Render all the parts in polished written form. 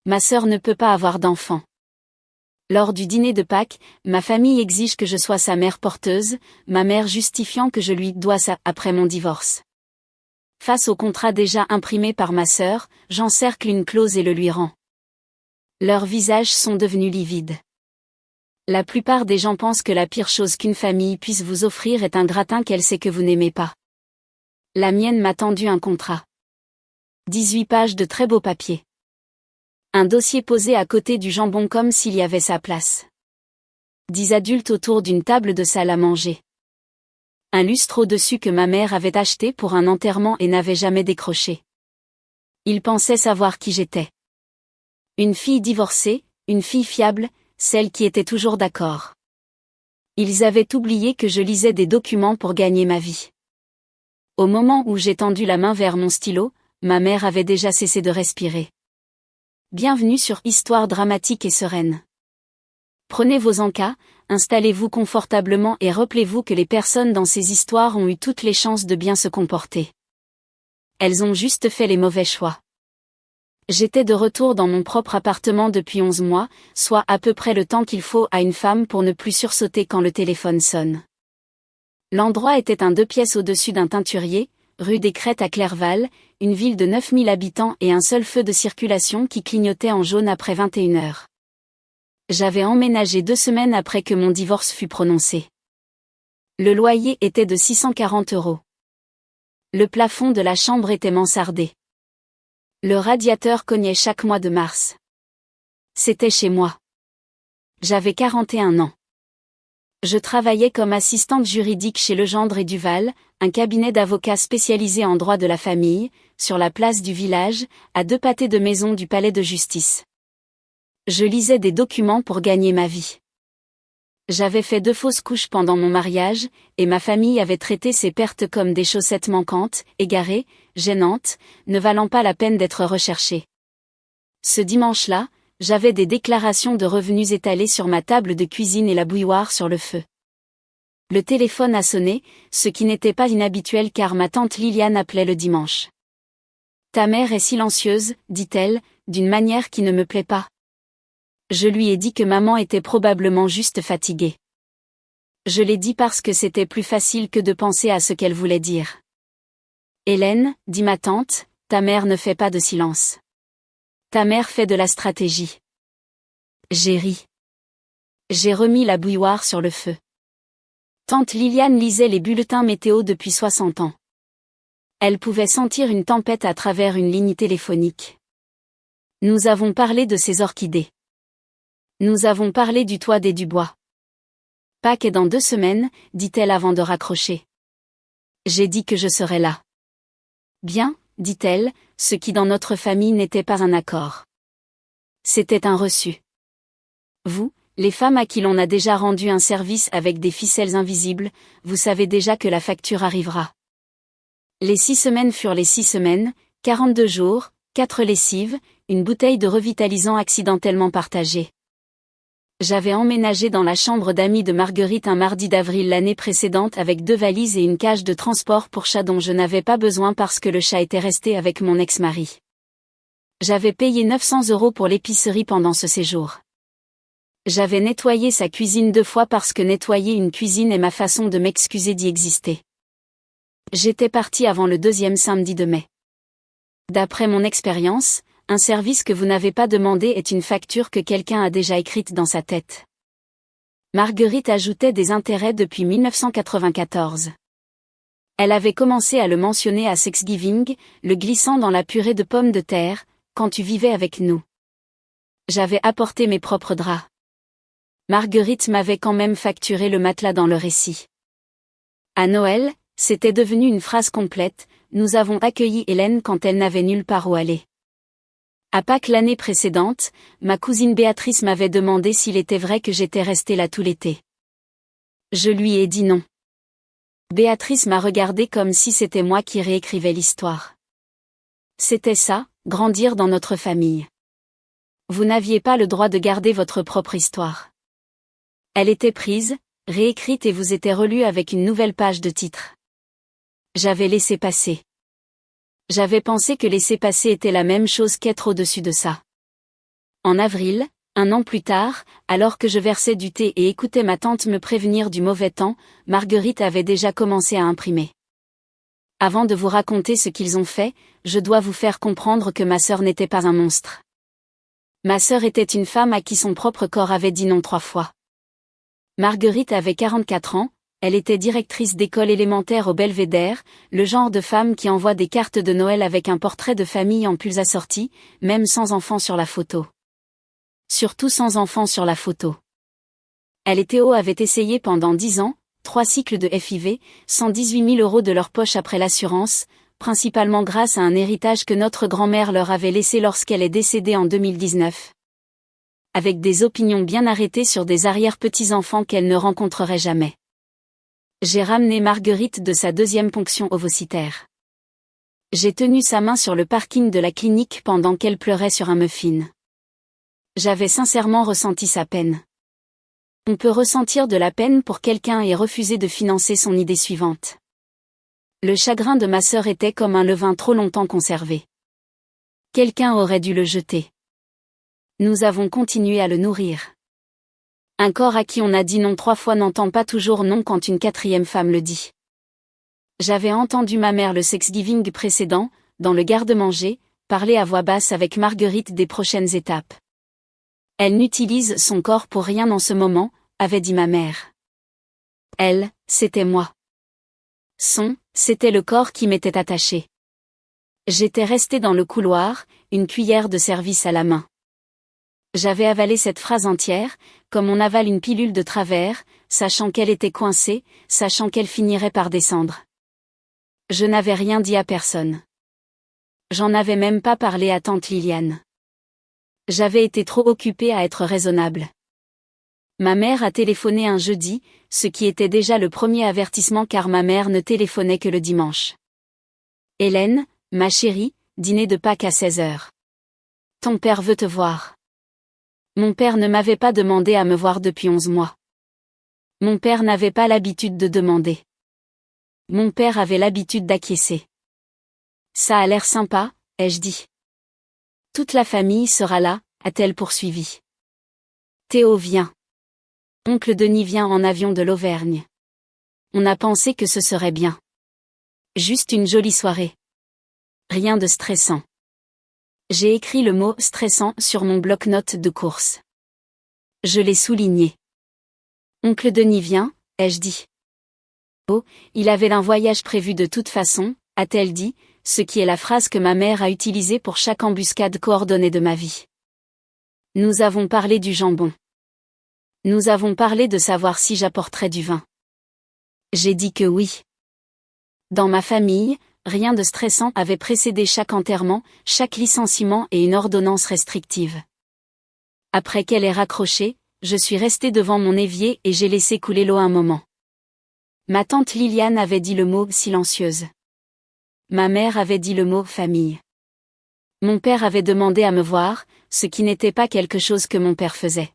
Ma sœur ne peut pas avoir d'enfant. Lors du dîner de Pâques, ma famille exige que je sois sa mère porteuse, ma mère justifiant que je lui dois ça après mon divorce. Face au contrat déjà imprimé par ma sœur, j'encercle une clause et le lui rends. Leurs visages sont devenus livides. La plupart des gens pensent que la pire chose qu'une famille puisse vous offrir est un gratin qu'elle sait que vous n'aimez pas. La mienne m'a tendu un contrat. 18 pages de très beau papier. Un dossier posé à côté du jambon comme s'il y avait sa place. 10 adultes autour d'une table de salle à manger. Un lustre au-dessus que ma mère avait acheté pour un enterrement et n'avait jamais décroché. Ils pensaient savoir qui j'étais. Une fille divorcée, une fille fiable, celle qui était toujours d'accord. Ils avaient oublié que je lisais des documents pour gagner ma vie. Au moment où j'ai tendu la main vers mon stylo, ma mère avait déjà cessé de respirer. Bienvenue sur Histoire dramatique et sereine. Prenez vos encas, installez-vous confortablement et rappelez-vous que les personnes dans ces histoires ont eu toutes les chances de bien se comporter. Elles ont juste fait les mauvais choix. J'étais de retour dans mon propre appartement depuis 11 mois, soit à peu près le temps qu'il faut à une femme pour ne plus sursauter quand le téléphone sonne. L'endroit était un 2 pièces au-dessus d'un teinturier, rue des Crêtes à Clerval, une ville de 9000 habitants et un seul feu de circulation qui clignotait en jaune après 21 heures. J'avais emménagé 2 semaines après que mon divorce fut prononcé. Le loyer était de 640 €. Le plafond de la chambre était mansardé. Le radiateur cognait chaque mois de mars. C'était chez moi. J'avais 41 ans. Je travaillais comme assistante juridique chez Legendre et Duval, un cabinet d'avocats spécialisé en droit de la famille, sur la place du village, à 2 pâtés de maison du palais de justice. Je lisais des documents pour gagner ma vie. J'avais fait 2 fausses couches pendant mon mariage, et ma famille avait traité ces pertes comme des chaussettes manquantes, égarées, gênantes, ne valant pas la peine d'être recherchées. Ce dimanche-là, j'avais des déclarations de revenus étalées sur ma table de cuisine et la bouilloire sur le feu. Le téléphone a sonné, ce qui n'était pas inhabituel car ma tante Liliane appelait le dimanche. « Ta mère est silencieuse, dit-elle, d'une manière qui ne me plaît pas. » Je lui ai dit que maman était probablement juste fatiguée. Je l'ai dit parce que c'était plus facile que de penser à ce qu'elle voulait dire. « Hélène, dit ma tante, ta mère ne fait pas de silence. Ta mère fait de la stratégie. » J'ai ri. J'ai remis la bouilloire sur le feu. Tante Liliane lisait les bulletins météo depuis 60 ans. Elle pouvait sentir une tempête à travers une ligne téléphonique. Nous avons parlé de ces orchidées. Nous avons parlé du toit des Dubois. Pâques est dans 2 semaines, dit-elle avant de raccrocher. J'ai dit que je serais là. Bien, dit-elle, ce qui dans notre famille n'était pas un accord. C'était un reçu. Vous, les femmes à qui l'on a déjà rendu un service avec des ficelles invisibles, vous savez déjà que la facture arrivera. Les 6 semaines furent les 6 semaines, 42 jours, 4 lessives, une bouteille de revitalisant accidentellement partagée. J'avais emménagé dans la chambre d'amis de Marguerite un mardi d'avril l'année précédente avec 2 valises et une cage de transport pour chat dont je n'avais pas besoin parce que le chat était resté avec mon ex-mari. J'avais payé 900 € pour l'épicerie pendant ce séjour. J'avais nettoyé sa cuisine 2 fois parce que nettoyer une cuisine est ma façon de m'excuser d'y exister. J'étais partie avant le 2e samedi de mai. D'après mon expérience, un service que vous n'avez pas demandé est une facture que quelqu'un a déjà écrite dans sa tête. Marguerite ajoutait des intérêts depuis 1994. Elle avait commencé à le mentionner à Thanksgiving, le glissant dans la purée de pommes de terre, quand tu vivais avec nous. J'avais apporté mes propres draps. Marguerite m'avait quand même facturé le matelas dans le récit. À Noël, c'était devenu une phrase complète, nous avons accueilli Hélène quand elle n'avait nulle part où aller. À Pâques l'année précédente, ma cousine Béatrice m'avait demandé s'il était vrai que j'étais restée là tout l'été. Je lui ai dit non. Béatrice m'a regardé comme si c'était moi qui réécrivais l'histoire. C'était ça, grandir dans notre famille. Vous n'aviez pas le droit de garder votre propre histoire. Elle était prise, réécrite et vous était relue avec une nouvelle page de titre. J'avais laissé passer. J'avais pensé que laisser passer était la même chose qu'être au-dessus de ça. En avril, un an plus tard, alors que je versais du thé et écoutais ma tante me prévenir du mauvais temps, Marguerite avait déjà commencé à imprimer. Avant de vous raconter ce qu'ils ont fait, je dois vous faire comprendre que ma sœur n'était pas un monstre. Ma sœur était une femme à qui son propre corps avait dit non 3 fois. Marguerite avait 44 ans, elle était directrice d'école élémentaire au Belvédère, le genre de femme qui envoie des cartes de Noël avec un portrait de famille en pulls assortis, même sans enfant sur la photo. Surtout sans enfant sur la photo. Elle et Théo avaient essayé pendant 10 ans, 3 cycles de FIV, 118 000 € de leur poche après l'assurance, principalement grâce à un héritage que notre grand-mère leur avait laissé lorsqu'elle est décédée en 2019. Avec des opinions bien arrêtées sur des arrière-petits-enfants qu'elle ne rencontrerait jamais. J'ai ramené Marguerite de sa 2e ponction ovocitaire. J'ai tenu sa main sur le parking de la clinique pendant qu'elle pleurait sur un muffin. J'avais sincèrement ressenti sa peine. On peut ressentir de la peine pour quelqu'un et refuser de financer son idée suivante. Le chagrin de ma sœur était comme un levain trop longtemps conservé. Quelqu'un aurait dû le jeter. Nous avons continué à le nourrir. Un corps à qui on a dit non 3 fois n'entend pas toujours non quand une 4e femme le dit. J'avais entendu ma mère le Thanksgiving précédent, dans le garde-manger, parler à voix basse avec Marguerite des prochaines étapes. Elle n'utilise son corps pour rien en ce moment, avait dit ma mère. Elle, c'était moi. C'était le corps qui m'était attaché. J'étais restée dans le couloir, une cuillère de service à la main. J'avais avalé cette phrase entière, comme on avale une pilule de travers, sachant qu'elle était coincée, sachant qu'elle finirait par descendre. Je n'avais rien dit à personne. J'en avais même pas parlé à tante Liliane. J'avais été trop occupée à être raisonnable. Ma mère a téléphoné un jeudi, ce qui était déjà le premier avertissement car ma mère ne téléphonait que le dimanche. Hélène, ma chérie, dîner de Pâques à 16 h. Ton père veut te voir. Mon père ne m'avait pas demandé à me voir depuis 11 mois. Mon père n'avait pas l'habitude de demander. Mon père avait l'habitude d'acquiescer. Ça a l'air sympa, ai-je dit. Toute la famille sera là, a-t-elle poursuivi. Théo vient. Oncle Denis vient en avion de l'Auvergne. On a pensé que ce serait bien. Juste une jolie soirée. Rien de stressant. J'ai écrit le mot « stressant » sur mon bloc-notes de course. Je l'ai souligné. Oncle Denis vient, ai-je dit. Oh, il avait un voyage prévu de toute façon, a-t-elle dit, ce qui est la phrase que ma mère a utilisée pour chaque embuscade coordonnée de ma vie. Nous avons parlé du jambon. Nous avons parlé de savoir si j'apporterais du vin. J'ai dit que oui. Dans ma famille, rien de stressant avait précédé chaque enterrement, chaque licenciement et une ordonnance restrictive. Après qu'elle ait raccroché, je suis restée devant mon évier et j'ai laissé couler l'eau un moment. Ma tante Liliane avait dit le mot « silencieuse ». Ma mère avait dit le mot « famille ». Mon père avait demandé à me voir, ce qui n'était pas quelque chose que mon père faisait.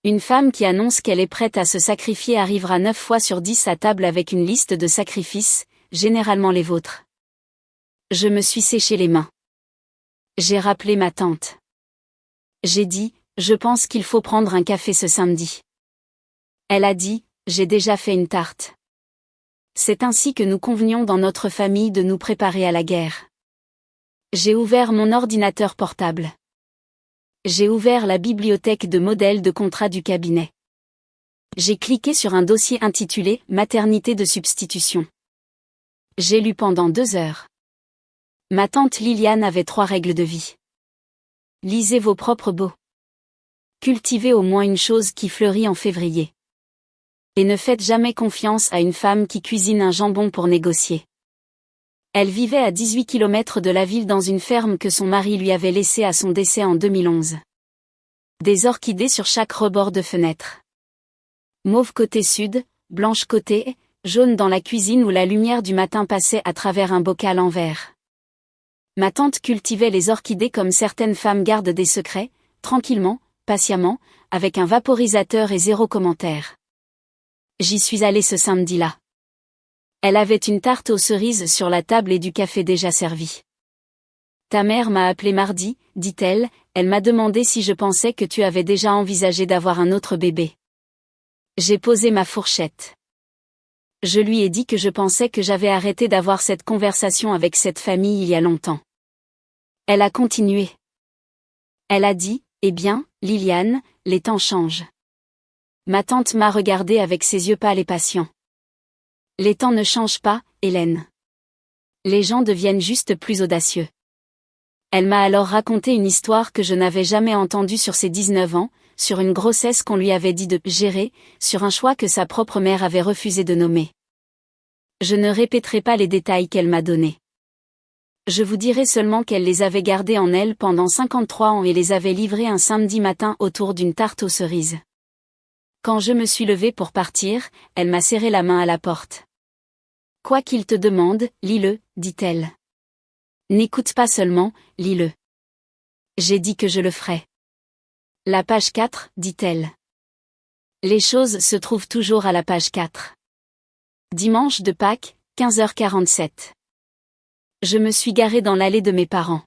Une femme qui annonce qu'elle est prête à se sacrifier arrivera 9 fois sur 10 à table avec une liste de sacrifices, généralement les vôtres. Je me suis séché les mains. J'ai rappelé ma tante. J'ai dit, je pense qu'il faut prendre un café ce samedi. Elle a dit, j'ai déjà fait une tarte. C'est ainsi que nous convenions dans notre famille de nous préparer à la guerre. J'ai ouvert mon ordinateur portable. J'ai ouvert la bibliothèque de modèles de contrat du cabinet. J'ai cliqué sur un dossier intitulé « Maternité de substitution ». J'ai lu pendant 2 heures. Ma tante Liliane avait 3 règles de vie. Lisez vos propres beaux. Cultivez au moins une chose qui fleurit en février. Et ne faites jamais confiance à une femme qui cuisine un jambon pour négocier. Elle vivait à 18 km de la ville dans une ferme que son mari lui avait laissée à son décès en 2011. Des orchidées sur chaque rebord de fenêtre. Mauve côté sud, blanche côté, jaune dans la cuisine où la lumière du matin passait à travers un bocal en verre. Ma tante cultivait les orchidées comme certaines femmes gardent des secrets, tranquillement, patiemment, avec un vaporisateur et 0 commentaire. J'y suis allée ce samedi-là. Elle avait une tarte aux cerises sur la table et du café déjà servi. Ta mère m'a appelé mardi, dit-elle, elle m'a demandé si je pensais que tu avais déjà envisagé d'avoir un autre bébé. J'ai posé ma fourchette. Je lui ai dit que je pensais que j'avais arrêté d'avoir cette conversation avec cette famille il y a longtemps. Elle a continué. Elle a dit, eh bien, Liliane, les temps changent. Ma tante m'a regardé avec ses yeux pâles et patients. Les temps ne changent pas, Hélène. Les gens deviennent juste plus audacieux. Elle m'a alors raconté une histoire que je n'avais jamais entendue sur ses 19 ans, sur une grossesse qu'on lui avait dit de gérer, sur un choix que sa propre mère avait refusé de nommer. Je ne répéterai pas les détails qu'elle m'a donnés. Je vous dirai seulement qu'elle les avait gardés en elle pendant 53 ans et les avait livrés un samedi matin autour d'une tarte aux cerises. Quand je me suis levée pour partir, elle m'a serré la main à la porte. « Quoi qu'il te demande, lis-le, dit-elle. N'écoute pas seulement, lis-le. » J'ai dit que je le ferais. La page 4, dit-elle. Les choses se trouvent toujours à la page 4. Dimanche de Pâques, 15h47. Je me suis garée dans l'allée de mes parents.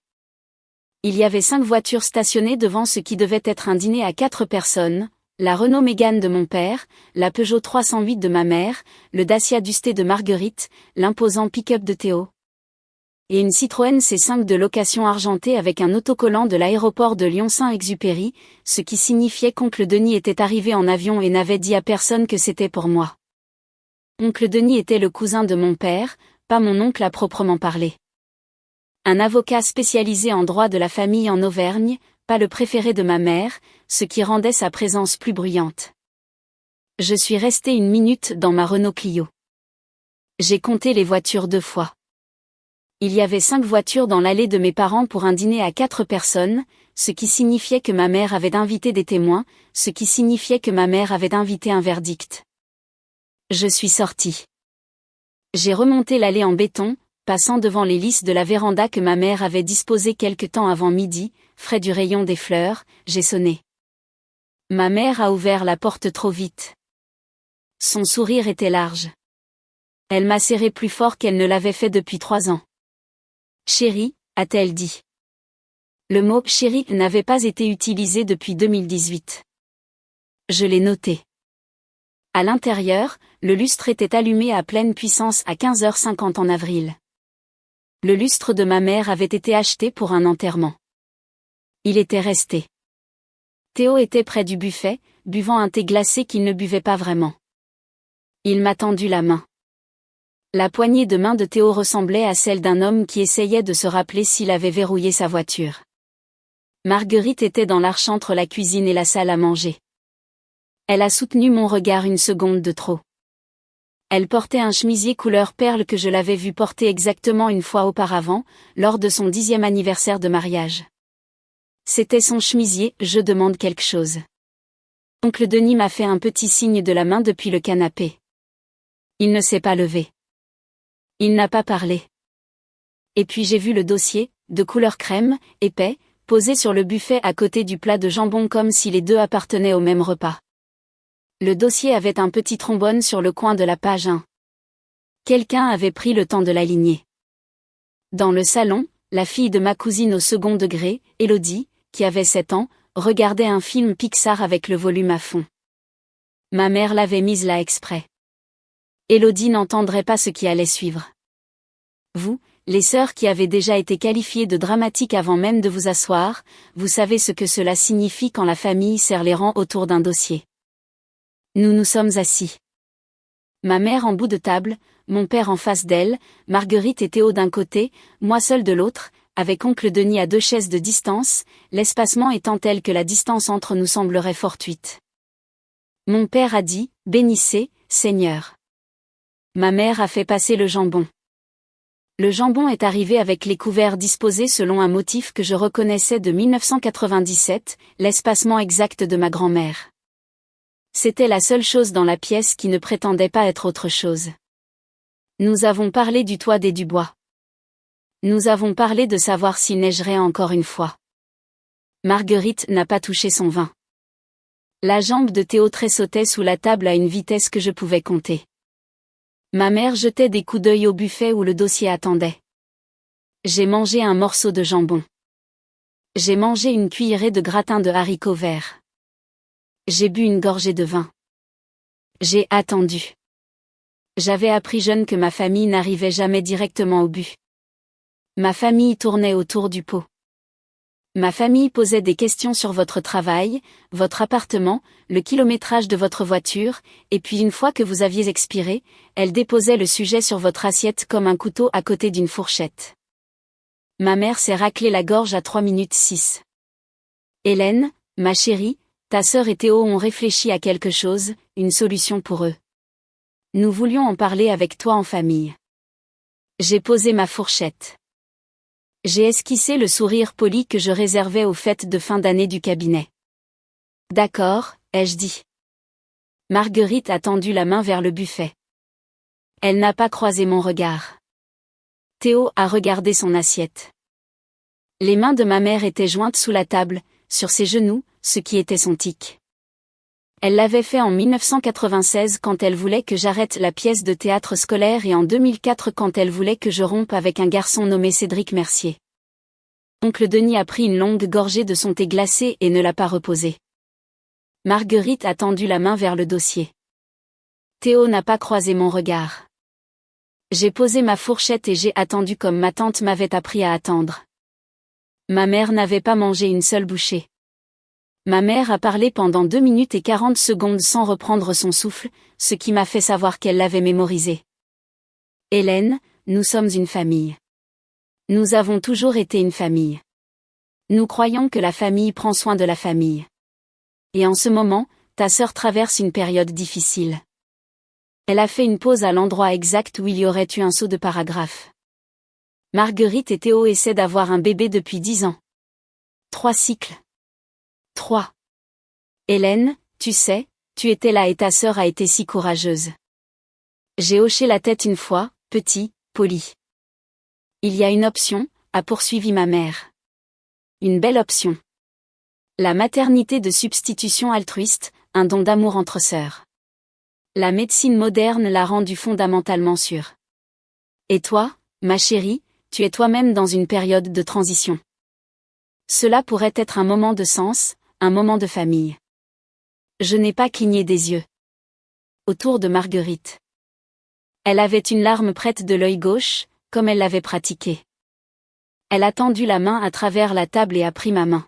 Il y avait 5 voitures stationnées devant ce qui devait être un dîner à 4 personnes, la Renault Mégane de mon père, la Peugeot 308 de ma mère, le Dacia Dusté de Marguerite, l'imposant pick-up de Théo. Et une Citroën C5 de location argentée avec un autocollant de l'aéroport de Lyon-Saint-Exupéry, ce qui signifiait qu'oncle Denis était arrivé en avion et n'avait dit à personne que c'était pour moi. Oncle Denis était le cousin de mon père, pas mon oncle à proprement parler. Un avocat spécialisé en droit de la famille en Auvergne, pas le préféré de ma mère, ce qui rendait sa présence plus bruyante. Je suis restée 1 minute dans ma Renault Clio. J'ai compté les voitures 2 fois. Il y avait 5 voitures dans l'allée de mes parents pour un dîner à 4 personnes, ce qui signifiait que ma mère avait invité des témoins, ce qui signifiait que ma mère avait invité un verdict. Je suis sortie. J'ai remonté l'allée en béton, passant devant les lisses de la véranda que ma mère avait disposée quelque temps avant midi, frais du rayon des fleurs, j'ai sonné. Ma mère a ouvert la porte trop vite. Son sourire était large. Elle m'a serré plus fort qu'elle ne l'avait fait depuis 3 ans. Chérie, a-t-elle dit. Le mot chérie n'avait pas été utilisé depuis 2018. Je l'ai noté. À l'intérieur, le lustre était allumé à pleine puissance à 15h50 en avril. Le lustre de ma mère avait été acheté pour un enterrement. Il était resté. Théo était près du buffet, buvant un thé glacé qu'il ne buvait pas vraiment. Il m'a tendu la main. La poignée de main de Théo ressemblait à celle d'un homme qui essayait de se rappeler s'il avait verrouillé sa voiture. Marguerite était dans l'arche entre la cuisine et la salle à manger. Elle a soutenu mon regard 1 seconde de trop. Elle portait un chemisier couleur perle que je l'avais vu porter exactement 1 fois auparavant, lors de son 10e anniversaire de mariage. C'était son chemisier, je demande quelque chose. Oncle Denis m'a fait un petit signe de la main depuis le canapé. Il ne s'est pas levé. Il n'a pas parlé. Et puis j'ai vu le dossier, de couleur crème, épais, posé sur le buffet à côté du plat de jambon comme si les 2 appartenaient au même repas. Le dossier avait un petit trombone sur le coin de la page 1. Quelqu'un avait pris le temps de l'aligner. Dans le salon, la fille de ma cousine au second degré, Élodie, qui avait 7 ans, regardait un film Pixar avec le volume à fond. Ma mère l'avait mise là exprès. Élodie n'entendrait pas ce qui allait suivre. Vous, les sœurs qui avez déjà été qualifiées de dramatiques avant même de vous asseoir, vous savez ce que cela signifie quand la famille serre les rangs autour d'un dossier. Nous nous sommes assis. Ma mère en bout de table, mon père en face d'elle, Marguerite et Théo d'un côté, moi seule de l'autre, avec oncle Denis à 2 chaises de distance, l'espacement étant tel que la distance entre nous semblerait fortuite. Mon père a dit, « Bénissez, Seigneur ». Ma mère a fait passer le jambon. Le jambon est arrivé avec les couverts disposés selon un motif que je reconnaissais de 1997, l'espacement exact de ma grand-mère. C'était la seule chose dans la pièce qui ne prétendait pas être autre chose. Nous avons parlé du toit des Dubois. Nous avons parlé de savoir s'il neigerait encore 1 fois. Marguerite n'a pas touché son vin. La jambe de Théo tressautait sous la table à une vitesse que je pouvais compter. Ma mère jetait des coups d'œil au buffet où le dossier attendait. J'ai mangé un morceau de jambon. J'ai mangé une cuillerée de gratin de haricots verts. J'ai bu une gorgée de vin. J'ai attendu. J'avais appris jeune que ma famille n'arrivait jamais directement au but. Ma famille tournait autour du pot. Ma famille posait des questions sur votre travail, votre appartement, le kilométrage de votre voiture, et puis une fois que vous aviez expiré, elle déposait le sujet sur votre assiette comme un couteau à côté d'une fourchette. Ma mère s'est raclé la gorge à 3 minutes 6. Hélène, ma chérie, ta sœur et Théo ont réfléchi à quelque chose, une solution pour eux. Nous voulions en parler avec toi en famille. J'ai posé ma fourchette. J'ai esquissé le sourire poli que je réservais aux fêtes de fin d'année du cabinet. D'accord, ai-je dit. Marguerite a tendu la main vers le buffet. Elle n'a pas croisé mon regard. Théo a regardé son assiette. Les mains de ma mère étaient jointes sous la table, sur ses genoux, ce qui était son tic. Elle l'avait fait en 1996 quand elle voulait que j'arrête la pièce de théâtre scolaire et en 2004 quand elle voulait que je rompe avec un garçon nommé Cédric Mercier. Oncle Denis a pris une longue gorgée de son thé glacé et ne l'a pas reposé. Marguerite a tendu la main vers le dossier. Théo n'a pas croisé mon regard. J'ai posé ma fourchette et j'ai attendu comme ma tante m'avait appris à attendre. Ma mère n'avait pas mangé une seule bouchée. Ma mère a parlé pendant 2 minutes et 40 secondes sans reprendre son souffle, ce qui m'a fait savoir qu'elle l'avait mémorisé. Hélène, nous sommes une famille. Nous avons toujours été une famille. Nous croyons que la famille prend soin de la famille. Et en ce moment, ta sœur traverse une période difficile. Elle a fait une pause à l'endroit exact où il y aurait eu un saut de paragraphe. Marguerite et Théo essaient d'avoir un bébé depuis 10 ans. 3 cycles. 3. Hélène, tu sais, tu étais là et ta sœur a été si courageuse. J'ai hoché la tête une fois, petit, poli. Il y a une option, a poursuivi ma mère. Une belle option. La maternité de substitution altruiste, un don d'amour entre sœurs. La médecine moderne l'a rendu fondamentalement sûr. Et toi, ma chérie, tu es toi-même dans une période de transition. Cela pourrait être un moment de sens, un moment de famille. Je n'ai pas cligné des yeux. Autour de Marguerite. Elle avait une larme prête de l'œil gauche, comme elle l'avait pratiqué. Elle a tendu la main à travers la table et a pris ma main.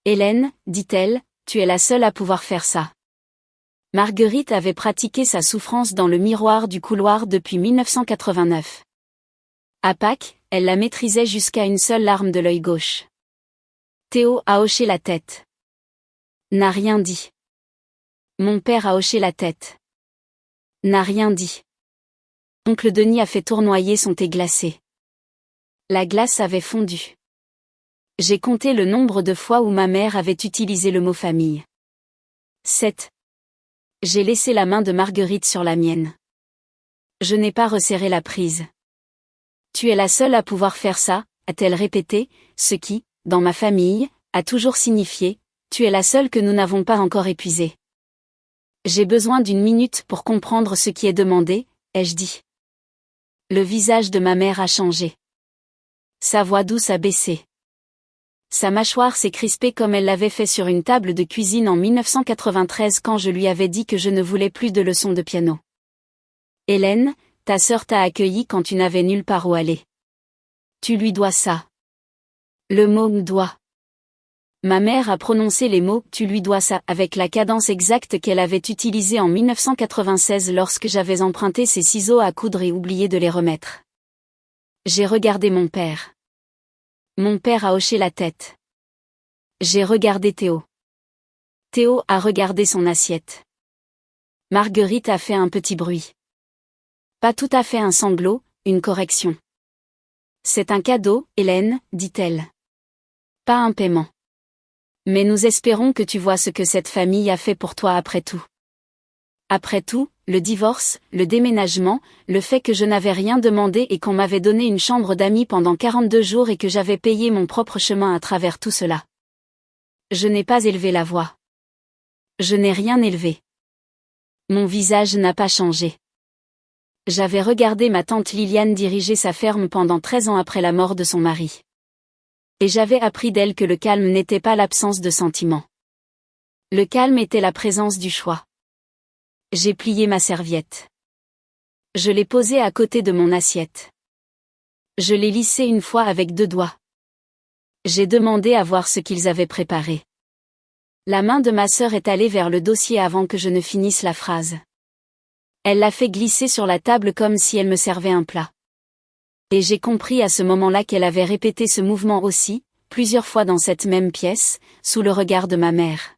Hélène, dit-elle, tu es la seule à pouvoir faire ça. Marguerite avait pratiqué sa souffrance dans le miroir du couloir depuis 1989. À Pâques, elle la maîtrisait jusqu'à une seule larme de l'œil gauche. Théo a hoché la tête. N'a rien dit. Mon père a hoché la tête. N'a rien dit. Oncle Denis a fait tournoyer son thé glacé. La glace avait fondu. J'ai compté le nombre de fois où ma mère avait utilisé le mot famille. 7. J'ai laissé la main de Marguerite sur la mienne. Je n'ai pas resserré la prise. Tu es la seule à pouvoir faire ça, a-t-elle répété, ce qui, dans ma famille, a toujours signifié, tu es la seule que nous n'avons pas encore épuisée. J'ai besoin d'une minute pour comprendre ce qui est demandé, ai-je dit. Le visage de ma mère a changé. Sa voix douce a baissé. Sa mâchoire s'est crispée comme elle l'avait fait sur une table de cuisine en 1993 quand je lui avais dit que je ne voulais plus de leçons de piano. Hélène, ta sœur t'a accueilli quand tu n'avais nulle part où aller. Tu lui dois ça. Le mot me doit. Ma mère a prononcé les mots « tu lui dois ça » avec la cadence exacte qu'elle avait utilisée en 1996 lorsque j'avais emprunté ses ciseaux à coudre et oublié de les remettre. J'ai regardé mon père. Mon père a hoché la tête. J'ai regardé Théo. Théo a regardé son assiette. Marguerite a fait un petit bruit. Pas tout à fait un sanglot, une correction. C'est un cadeau, Hélène, dit-elle. Pas un paiement. Mais nous espérons que tu vois ce que cette famille a fait pour toi après tout. Après tout, le divorce, le déménagement, le fait que je n'avais rien demandé et qu'on m'avait donné une chambre d'amis pendant 42 jours et que j'avais payé mon propre chemin à travers tout cela. Je n'ai pas élevé la voix. Je n'ai rien élevé. Mon visage n'a pas changé. J'avais regardé ma tante Liliane diriger sa ferme pendant 13 ans après la mort de son mari. Et j'avais appris d'elle que le calme n'était pas l'absence de sentiments. Le calme était la présence du choix. J'ai plié ma serviette. Je l'ai posée à côté de mon assiette. Je l'ai lissée une fois avec 2 doigts. J'ai demandé à voir ce qu'ils avaient préparé. La main de ma sœur est allée vers le dossier avant que je ne finisse la phrase. Elle l'a fait glisser sur la table comme si elle me servait un plat. Et j'ai compris à ce moment-là qu'elle avait répété ce mouvement aussi, plusieurs fois dans cette même pièce, sous le regard de ma mère.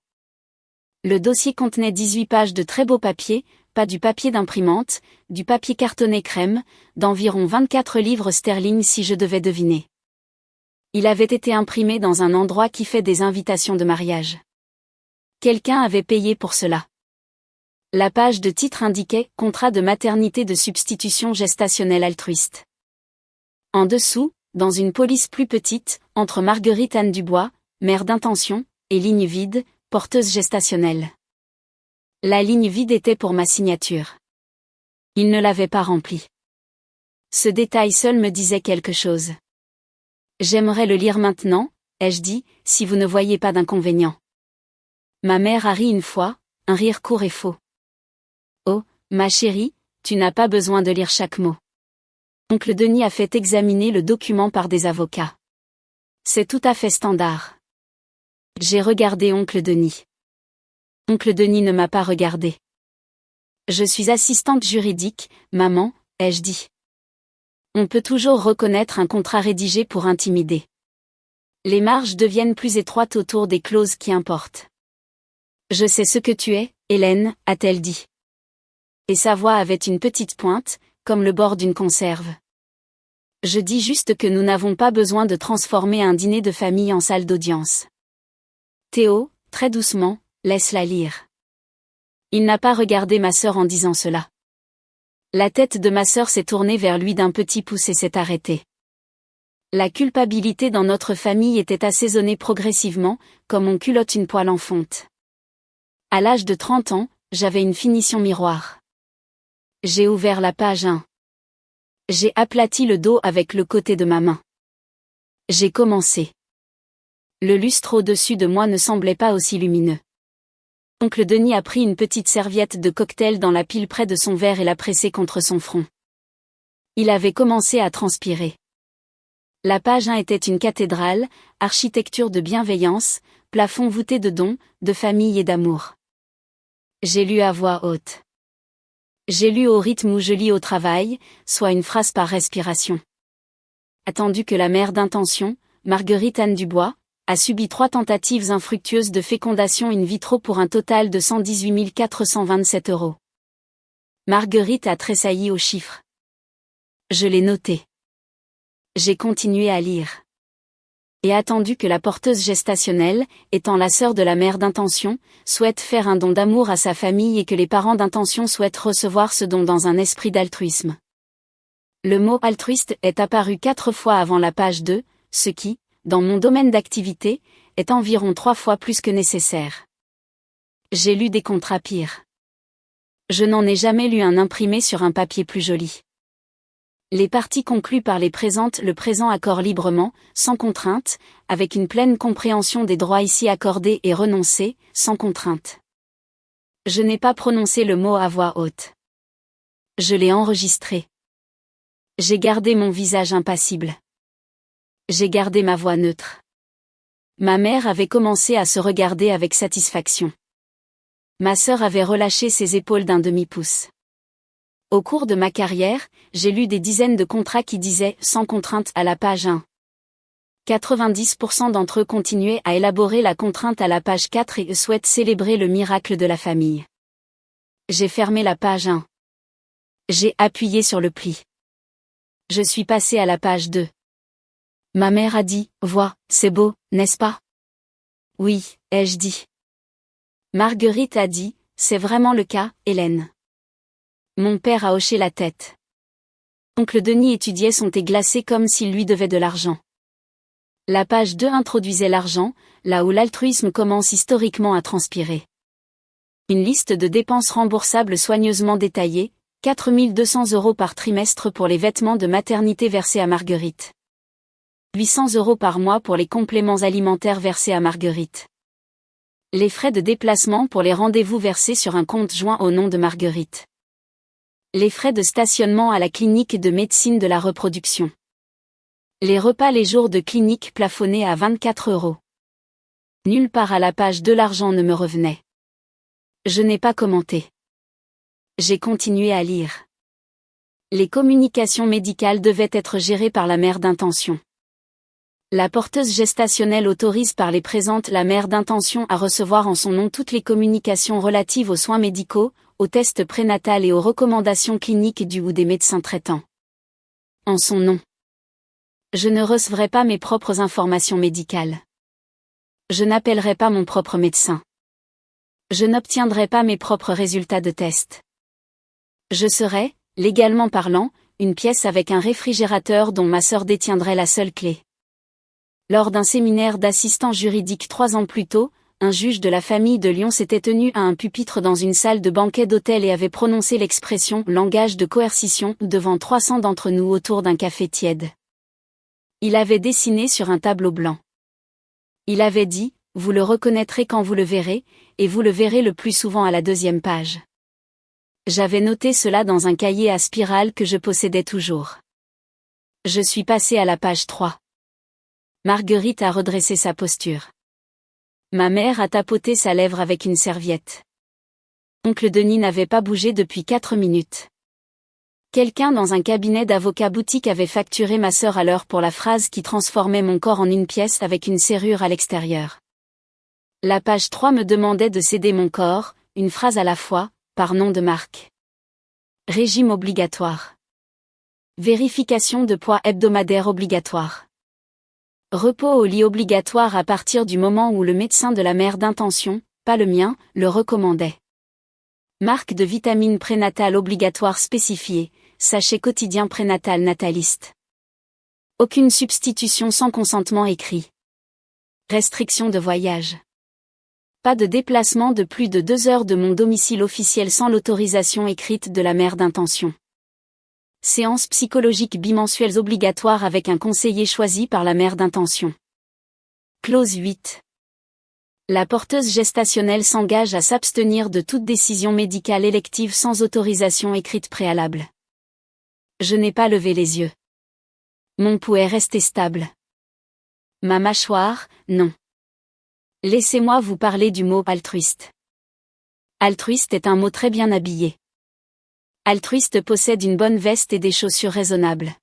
Le dossier contenait 18 pages de très beau papier, pas du papier d'imprimante, du papier cartonné crème, d'environ 24 livres sterling si je devais deviner. Il avait été imprimé dans un endroit qui fait des invitations de mariage. Quelqu'un avait payé pour cela. La page de titre indiquait « Contrat de maternité de substitution gestationnelle altruiste ». En dessous, dans une police plus petite, entre Marguerite Anne Dubois, mère d'intention, et ligne vide, porteuse gestationnelle. La ligne vide était pour ma signature. Il ne l'avait pas remplie. Ce détail seul me disait quelque chose. J'aimerais le lire maintenant, ai-je dit, si vous ne voyez pas d'inconvénient. Ma mère a ri une fois, un rire court et faux. Oh, ma chérie, tu n'as pas besoin de lire chaque mot. Oncle Denis a fait examiner le document par des avocats. C'est tout à fait standard. J'ai regardé Oncle Denis. Oncle Denis ne m'a pas regardé. Je suis assistante juridique, maman, ai-je dit. On peut toujours reconnaître un contrat rédigé pour intimider. Les marges deviennent plus étroites autour des clauses qui importent. Je sais ce que tu es, Hélène, a-t-elle dit. Et sa voix avait une petite pointe, comme le bord d'une conserve. Je dis juste que nous n'avons pas besoin de transformer un dîner de famille en salle d'audience. Théo, très doucement, laisse-la lire. Il n'a pas regardé ma sœur en disant cela. La tête de ma sœur s'est tournée vers lui d'un petit pouce et s'est arrêtée. La culpabilité dans notre famille était assaisonnée progressivement, comme on culotte une poêle en fonte. À l'âge de 30 ans, j'avais une finition miroir. J'ai ouvert la page 1. J'ai aplati le dos avec le côté de ma main. J'ai commencé. Le lustre au-dessus de moi ne semblait pas aussi lumineux. Oncle Denis a pris une petite serviette de cocktail dans la pile près de son verre et l'a pressée contre son front. Il avait commencé à transpirer. La page 1 était une cathédrale, architecture de bienveillance, plafond voûté de dons, de famille et d'amour. J'ai lu à voix haute. J'ai lu au rythme où je lis au travail, soit une phrase par respiration. Attendu que la mère d'intention, Marguerite Anne Dubois, a subi 3 tentatives infructueuses de fécondation in vitro pour un total de 118 427 €. Marguerite a tressailli au chiffre. Je l'ai noté. J'ai continué à lire. Et attendu que la porteuse gestationnelle, étant la sœur de la mère d'intention, souhaite faire un don d'amour à sa famille et que les parents d'intention souhaitent recevoir ce don dans un esprit d'altruisme. Le mot altruiste est apparu 4 fois avant la page 2, ce qui, dans mon domaine d'activité, est environ 3 fois plus que nécessaire. J'ai lu des contrats pires. Je n'en ai jamais lu un imprimé sur un papier plus joli. Les parties conclues par les présentent le présent accord librement, sans contrainte, avec une pleine compréhension des droits ici accordés et renoncés, sans contrainte. Je n'ai pas prononcé le mot à voix haute. Je l'ai enregistré. J'ai gardé mon visage impassible. J'ai gardé ma voix neutre. Ma mère avait commencé à se regarder avec satisfaction. Ma sœur avait relâché ses épaules d'un demi-pouce. Au cours de ma carrière, j'ai lu des dizaines de contrats qui disaient « sans contrainte » à la page 1. 90% d'entre eux continuaient à élaborer la contrainte à la page 4 et souhaitent célébrer le miracle de la famille. J'ai fermé la page 1. J'ai appuyé sur le pli. Je suis passé à la page 2. Ma mère a dit « Vois, c'est beau, n'est-ce pas ?» Oui, ai-je dit. Marguerite a dit « C'est vraiment le cas, Hélène. » Mon père a hoché la tête. Oncle Denis étudiait son thé glacé comme s'il lui devait de l'argent. La page 2 introduisait l'argent, là où l'altruisme commence historiquement à transpirer. Une liste de dépenses remboursables soigneusement détaillée, 4 200 € par trimestre pour les vêtements de maternité versés à Marguerite. 800 € par mois pour les compléments alimentaires versés à Marguerite. Les frais de déplacement pour les rendez-vous versés sur un compte joint au nom de Marguerite. Les frais de stationnement à la clinique de médecine de la reproduction. Les repas les jours de clinique plafonnés à 24 €. Nulle part à la page 2 l'argent ne me revenait. Je n'ai pas commenté. J'ai continué à lire. Les communications médicales devaient être gérées par la mère d'intention. La porteuse gestationnelle autorise par les présentes la mère d'intention à recevoir en son nom toutes les communications relatives aux soins médicaux, aux tests prénatals et aux recommandations cliniques du ou des médecins traitants. En son nom. Je ne recevrai pas mes propres informations médicales. Je n'appellerai pas mon propre médecin. Je n'obtiendrai pas mes propres résultats de test. Je serai, légalement parlant, une pièce avec un réfrigérateur dont ma sœur détiendrait la seule clé. Lors d'un séminaire d'assistant juridique 3 ans plus tôt, un juge de la famille de Lyon s'était tenu à un pupitre dans une salle de banquet d'hôtel et avait prononcé l'expression « langage de coercition » devant 300 d'entre nous autour d'un café tiède. Il avait dessiné sur un tableau blanc. Il avait dit « Vous le reconnaîtrez quand vous le verrez, et vous le verrez le plus souvent à la 2e page. » J'avais noté cela dans un cahier à spirale que je possédais toujours. Je suis passé à la page 3. Marguerite a redressé sa posture. Ma mère a tapoté sa lèvre avec une serviette. Oncle Denis n'avait pas bougé depuis 4 minutes. Quelqu'un dans un cabinet d'avocat boutique avait facturé ma sœur à l'heure pour la phrase qui transformait mon corps en une pièce avec une serrure à l'extérieur. La page 3 me demandait de céder mon corps, une phrase à la fois, par nom de marque. Régime obligatoire. Vérification de poids hebdomadaire obligatoire. Repos au lit obligatoire à partir du moment où le médecin de la mère d'intention, pas le mien, le recommandait. Marque de vitamines prénatales obligatoire spécifiée, sachet quotidien prénatal nataliste. Aucune substitution sans consentement écrit. Restriction de voyage. Pas de déplacement de plus de 2 heures de mon domicile officiel sans l'autorisation écrite de la mère d'intention. Séances psychologiques bimensuelles obligatoires avec un conseiller choisi par la mère d'intention. Clause 8. La porteuse gestationnelle s'engage à s'abstenir de toute décision médicale élective sans autorisation écrite préalable. Je n'ai pas levé les yeux. Mon pouls est resté stable. Ma mâchoire, non. Laissez-moi vous parler du mot altruiste. Altruiste est un mot très bien habillé. Altruiste possède une bonne veste et des chaussures raisonnables.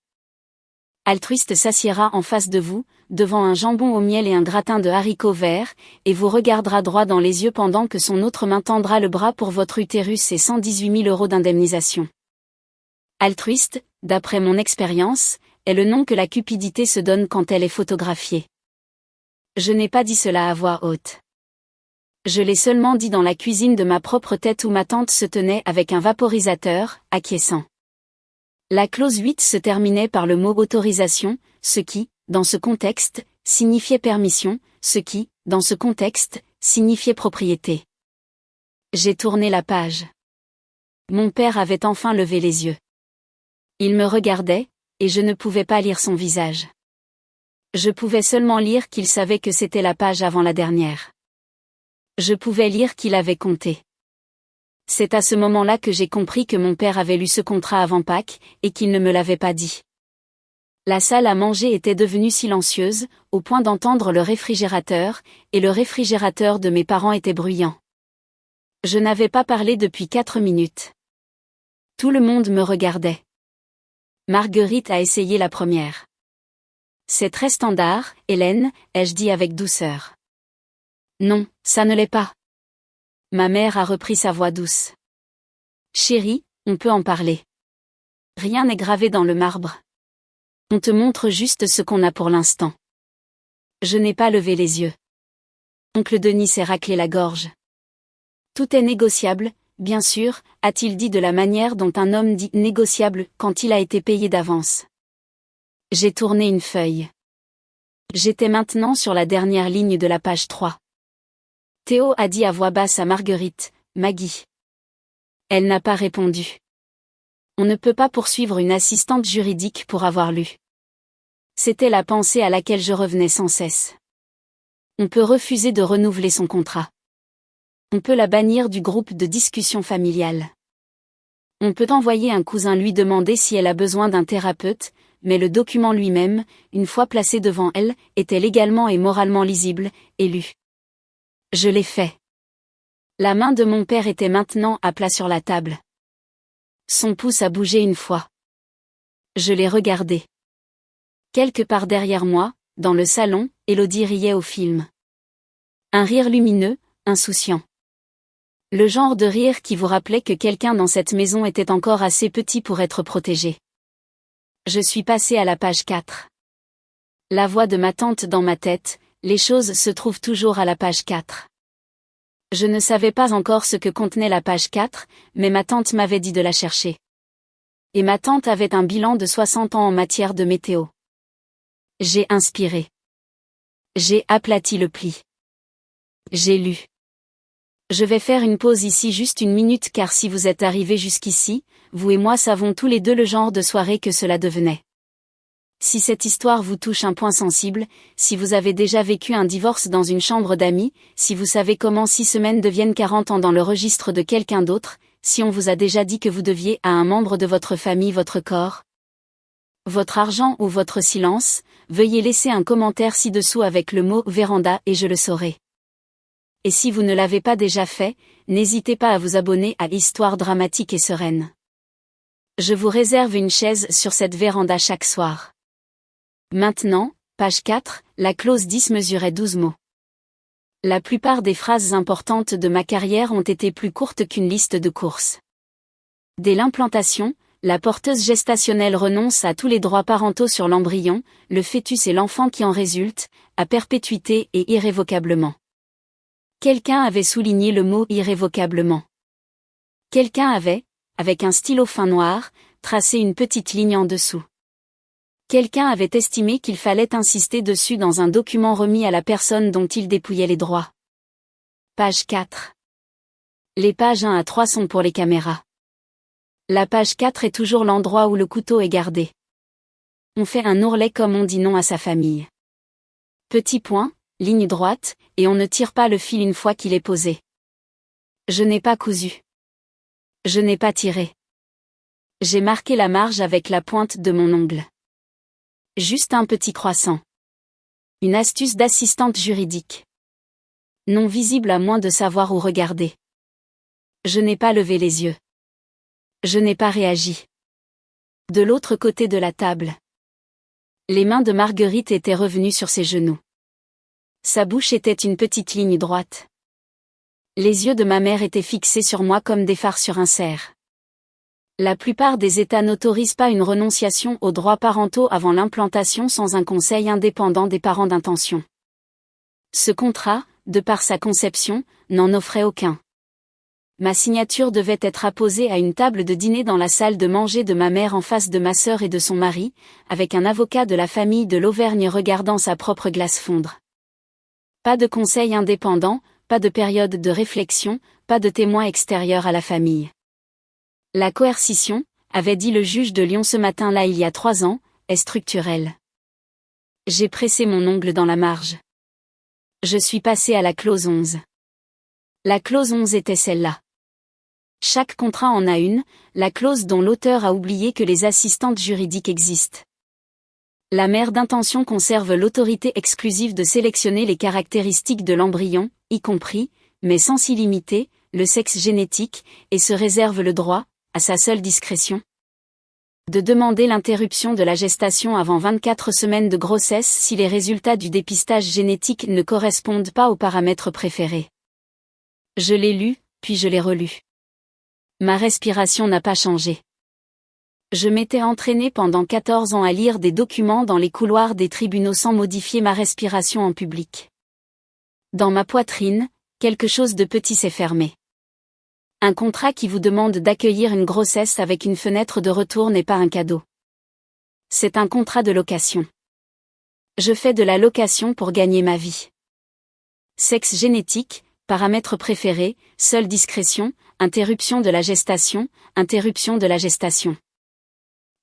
Altruiste s'assiera en face de vous, devant un jambon au miel et un gratin de haricots verts, et vous regardera droit dans les yeux pendant que son autre main tendra le bras pour votre utérus et 118 000 € d'indemnisation. Altruiste, d'après mon expérience, est le nom que la cupidité se donne quand elle est photographiée. Je n'ai pas dit cela à voix haute. Je l'ai seulement dit dans la cuisine de ma propre tête où ma tante se tenait avec un vaporisateur, acquiesçant. La clause 8 se terminait par le mot autorisation, ce qui, dans ce contexte, signifiait permission, ce qui, dans ce contexte, signifiait propriété. J'ai tourné la page. Mon père avait enfin levé les yeux. Il me regardait, et je ne pouvais pas lire son visage. Je pouvais seulement lire qu'il savait que c'était la page avant la dernière. Je pouvais lire qu'il avait compté. C'est à ce moment-là que j'ai compris que mon père avait lu ce contrat avant Pâques, et qu'il ne me l'avait pas dit. La salle à manger était devenue silencieuse, au point d'entendre le réfrigérateur, et le réfrigérateur de mes parents était bruyant. Je n'avais pas parlé depuis 4 minutes. Tout le monde me regardait. Marguerite a essayé la première. C'est très standard, Hélène, ai-je dit avec douceur. Non, ça ne l'est pas. Ma mère a repris sa voix douce. Chérie, on peut en parler. Rien n'est gravé dans le marbre. On te montre juste ce qu'on a pour l'instant. Je n'ai pas levé les yeux. Oncle Denis s'est raclé la gorge. Tout est négociable, bien sûr, a-t-il dit de la manière dont un homme dit négociable quand il a été payé d'avance. J'ai tourné une feuille. J'étais maintenant sur la dernière ligne de la page 3. Théo a dit à voix basse à Marguerite, Maggie. Elle n'a pas répondu. On ne peut pas poursuivre une assistante juridique pour avoir lu. C'était la pensée à laquelle je revenais sans cesse. On peut refuser de renouveler son contrat. On peut la bannir du groupe de discussion familiale. On peut envoyer un cousin lui demander si elle a besoin d'un thérapeute, mais le document lui-même, une fois placé devant elle, était légalement et moralement lisible, et lu. Je l'ai fait. La main de mon père était maintenant à plat sur la table. Son pouce a bougé une fois. Je l'ai regardé. Quelque part derrière moi, dans le salon, Élodie riait au film. Un rire lumineux, insouciant. Le genre de rire qui vous rappelait que quelqu'un dans cette maison était encore assez petit pour être protégé. Je suis passé à la page 4. La voix de ma tante dans ma tête, les choses se trouvent toujours à la page 4. Je ne savais pas encore ce que contenait la page 4, mais ma tante m'avait dit de la chercher. Et ma tante avait un bilan de 60 ans en matière de météo. J'ai inspiré. J'ai aplati le pli. J'ai lu. Je vais faire une pause ici juste une minute car si vous êtes arrivés jusqu'ici, vous et moi savons tous les deux le genre de soirée que cela devenait. Si cette histoire vous touche un point sensible, si vous avez déjà vécu un divorce dans une chambre d'amis, si vous savez comment 6 semaines deviennent 40 ans dans le registre de quelqu'un d'autre, si on vous a déjà dit que vous deviez à un membre de votre famille votre corps, votre argent ou votre silence, veuillez laisser un commentaire ci-dessous avec le mot « véranda » et je le saurai. Et si vous ne l'avez pas déjà fait, n'hésitez pas à vous abonner à Histoire dramatique et sereine. Je vous réserve une chaise sur cette véranda chaque soir. Maintenant, page 4, la clause 10 mesurait 12 mots. La plupart des phrases importantes de ma carrière ont été plus courtes qu'une liste de courses. Dès l'implantation, la porteuse gestationnelle renonce à tous les droits parentaux sur l'embryon, le fœtus et l'enfant qui en résulte, à perpétuité et irrévocablement. Quelqu'un avait souligné le mot irrévocablement. Quelqu'un avait, avec un stylo fin noir, tracé une petite ligne en dessous. Quelqu'un avait estimé qu'il fallait insister dessus dans un document remis à la personne dont il dépouillait les droits. Page 4. Les pages 1 à 3 sont pour les caméras. La page 4 est toujours l'endroit où le couteau est gardé. On fait un ourlet comme on dit non à sa famille. Petit point, ligne droite, et on ne tire pas le fil une fois qu'il est posé. Je n'ai pas cousu. Je n'ai pas tiré. J'ai marqué la marge avec la pointe de mon ongle. Juste un petit croissant. Une astuce d'assistante juridique. Non visible à moins de savoir où regarder. Je n'ai pas levé les yeux. Je n'ai pas réagi. De l'autre côté de la table. Les mains de Marguerite étaient revenues sur ses genoux. Sa bouche était une petite ligne droite. Les yeux de ma mère étaient fixés sur moi comme des phares sur un cerf. La plupart des États n'autorisent pas une renonciation aux droits parentaux avant l'implantation sans un conseil indépendant des parents d'intention. Ce contrat, de par sa conception, n'en offrait aucun. Ma signature devait être apposée à une table de dîner dans la salle de manger de ma mère en face de ma sœur et de son mari, avec un avocat de la famille de l'Auvergne regardant sa propre glace fondre. Pas de conseil indépendant, pas de période de réflexion, pas de témoin extérieur à la famille. La coercition, avait dit le juge de Lyon ce matin-là il y a 3 ans, est structurelle. J'ai pressé mon ongle dans la marge. Je suis passé à la clause 11. La clause 11 était celle-là. Chaque contrat en a une, la clause dont l'auteur a oublié que les assistantes juridiques existent. La mère d'intention conserve l'autorité exclusive de sélectionner les caractéristiques de l'embryon, y compris, mais sans s'y limiter, le sexe génétique, et se réserve le droit, à sa seule discrétion, de demander l'interruption de la gestation avant 24 semaines de grossesse si les résultats du dépistage génétique ne correspondent pas aux paramètres préférés. Je l'ai lu, puis je l'ai relu. Ma respiration n'a pas changé. Je m'étais entraîné pendant 14 ans à lire des documents dans les couloirs des tribunaux sans modifier ma respiration en public. Dans ma poitrine, quelque chose de petit s'est fermé. Un contrat qui vous demande d'accueillir une grossesse avec une fenêtre de retour n'est pas un cadeau. C'est un contrat de location. Je fais de la location pour gagner ma vie. Sexe génétique, Paramètres préférés, seule discrétion, interruption de la gestation, interruption de la gestation.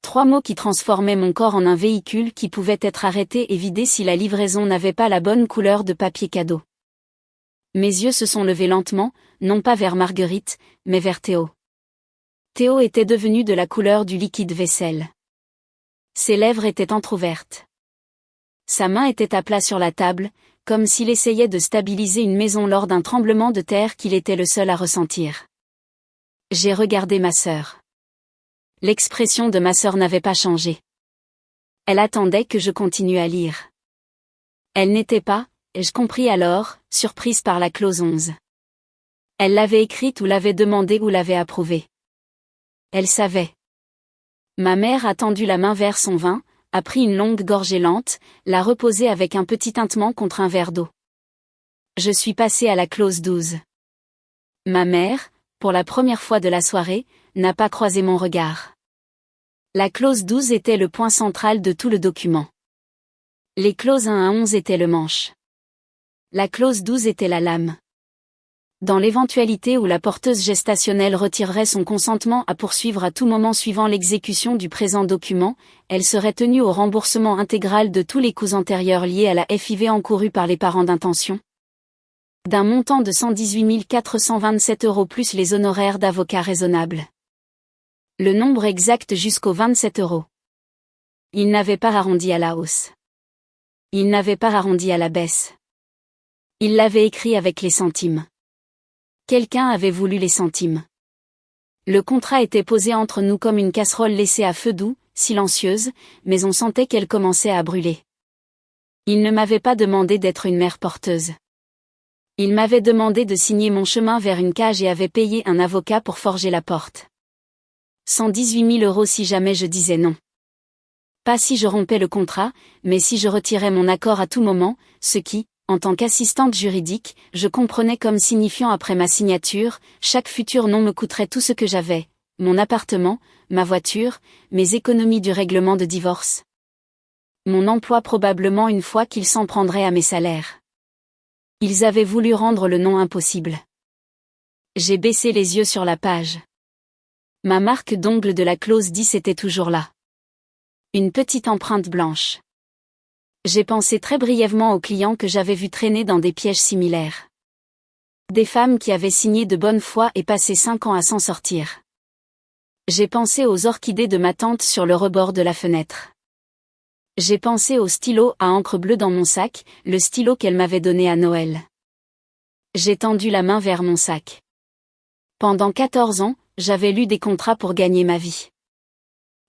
3 mots qui transformaient mon corps en un véhicule qui pouvait être arrêté et vidé si la livraison n'avait pas la bonne couleur de papier cadeau. Mes yeux se sont levés lentement, non pas vers Marguerite, mais vers Théo. Théo était devenu de la couleur du liquide vaisselle. Ses lèvres étaient entr'ouvertes. Sa main était à plat sur la table, comme s'il essayait de stabiliser une maison lors d'un tremblement de terre qu'il était le seul à ressentir. J'ai regardé ma sœur. L'expression de ma sœur n'avait pas changé. Elle attendait que je continue à lire. Elle n'était pas, je compris alors, surprise par la clause 11. Elle l'avait écrite ou l'avait demandée ou l'avait approuvée. Elle savait. Ma mère a tendu la main vers son vin, a pris une longue gorgée lente, l'a reposée avec un petit tintement contre un verre d'eau. Je suis passée à la clause 12. Ma mère, pour la première fois de la soirée, n'a pas croisé mon regard. La clause 12 était le point central de tout le document. Les clauses 1 à 11 étaient le manche. La clause 12 était la lame. Dans l'éventualité où la porteuse gestationnelle retirerait son consentement à poursuivre à tout moment suivant l'exécution du présent document, elle serait tenue au remboursement intégral de tous les coûts antérieurs liés à la FIV encourus par les parents d'intention. D'un montant de 118 427 € plus les honoraires d'avocat raisonnables. Le nombre exact jusqu'aux 27 €. Il n'avait pas arrondi à la hausse. Il n'avait pas arrondi à la baisse. Il l'avait écrit avec les centimes. Quelqu'un avait voulu les centimes. Le contrat était posé entre nous comme une casserole laissée à feu doux, silencieuse, mais on sentait qu'elle commençait à brûler. Il ne m'avait pas demandé d'être une mère porteuse. Il m'avait demandé de signer mon chemin vers une cage et avait payé un avocat pour forger la porte. 118 000 € si jamais je disais non. Pas si je rompais le contrat, mais si je retirais mon accord à tout moment, ce qui, en tant qu'assistante juridique, je comprenais comme signifiant après ma signature, chaque futur non me coûterait tout ce que j'avais, mon appartement, ma voiture, mes économies du règlement de divorce. Mon emploi probablement une fois qu'ils s'en prendraient à mes salaires. Ils avaient voulu rendre le non impossible. J'ai baissé les yeux sur la page. Ma marque d'ongle de la clause 10 était toujours là. Une petite empreinte blanche. J'ai pensé très brièvement aux clients que j'avais vus traîner dans des pièges similaires. Des femmes qui avaient signé de bonne foi et passé 5 ans à s'en sortir. J'ai pensé aux orchidées de ma tante sur le rebord de la fenêtre. J'ai pensé au stylo à encre bleue dans mon sac, le stylo qu'elle m'avait donné à Noël. J'ai tendu la main vers mon sac. Pendant 14 ans, j'avais lu des contrats pour gagner ma vie.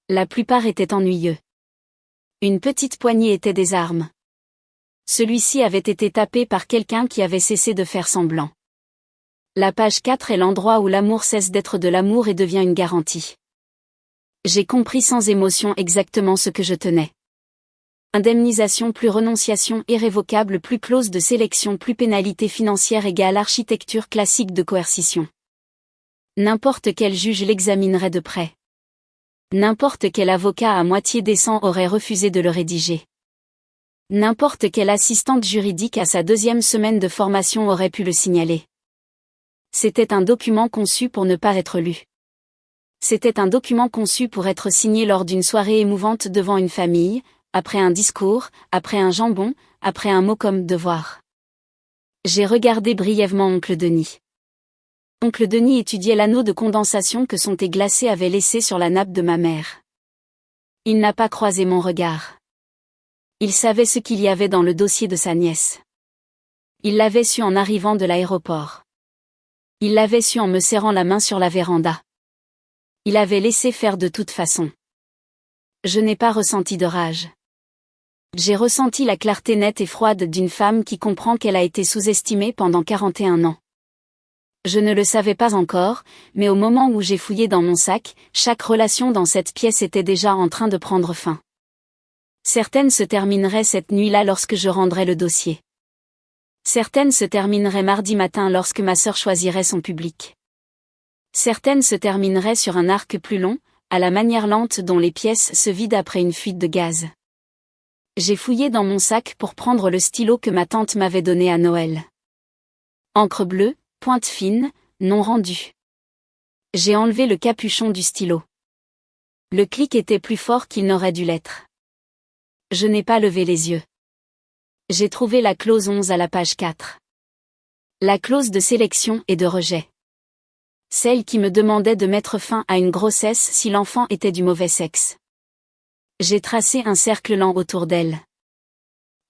La plupart étaient ennuyeux. Une petite poignée était des armes. Celui-ci avait été tapé par quelqu'un qui avait cessé de faire semblant. La page 4 est l'endroit où l'amour cesse d'être de l'amour et devient une garantie. J'ai compris sans émotion exactement ce que je tenais. Indemnisation plus renonciation irrévocable plus clause de sélection plus pénalité financière égale architecture classique de coercition. N'importe quel juge l'examinerait de près. N'importe quel avocat à moitié décent aurait refusé de le rédiger. N'importe quelle assistante juridique à sa 2e semaine de formation aurait pu le signaler. C'était un document conçu pour ne pas être lu. C'était un document conçu pour être signé lors d'une soirée émouvante devant une famille, après un discours, après un jambon, après un mot comme « devoir ». J'ai regardé brièvement oncle Denis. Oncle Denis étudiait l'anneau de condensation que son thé glacé avait laissé sur la nappe de ma mère. Il n'a pas croisé mon regard. Il savait ce qu'il y avait dans le dossier de sa nièce. Il l'avait su en arrivant de l'aéroport. Il l'avait su en me serrant la main sur la véranda. Il avait laissé faire de toute façon. Je n'ai pas ressenti de rage. J'ai ressenti la clarté nette et froide d'une femme qui comprend qu'elle a été sous-estimée pendant 41 ans. Je ne le savais pas encore, mais au moment où j'ai fouillé dans mon sac, chaque relation dans cette pièce était déjà en train de prendre fin. Certaines se termineraient cette nuit-là lorsque je rendrais le dossier. Certaines se termineraient mardi matin lorsque ma sœur choisirait son public. Certaines se termineraient sur un arc plus long, à la manière lente dont les pièces se vident après une fuite de gaz. J'ai fouillé dans mon sac pour prendre le stylo que ma tante m'avait donné à Noël. Encre bleue, pointe fine, non rendu. J'ai enlevé le capuchon du stylo. Le clic était plus fort qu'il n'aurait dû l'être. Je n'ai pas levé les yeux. J'ai trouvé la clause 11 à la page 4. La clause de sélection et de rejet. Celle qui me demandait de mettre fin à une grossesse si l'enfant était du mauvais sexe. J'ai tracé un cercle lent autour d'elle.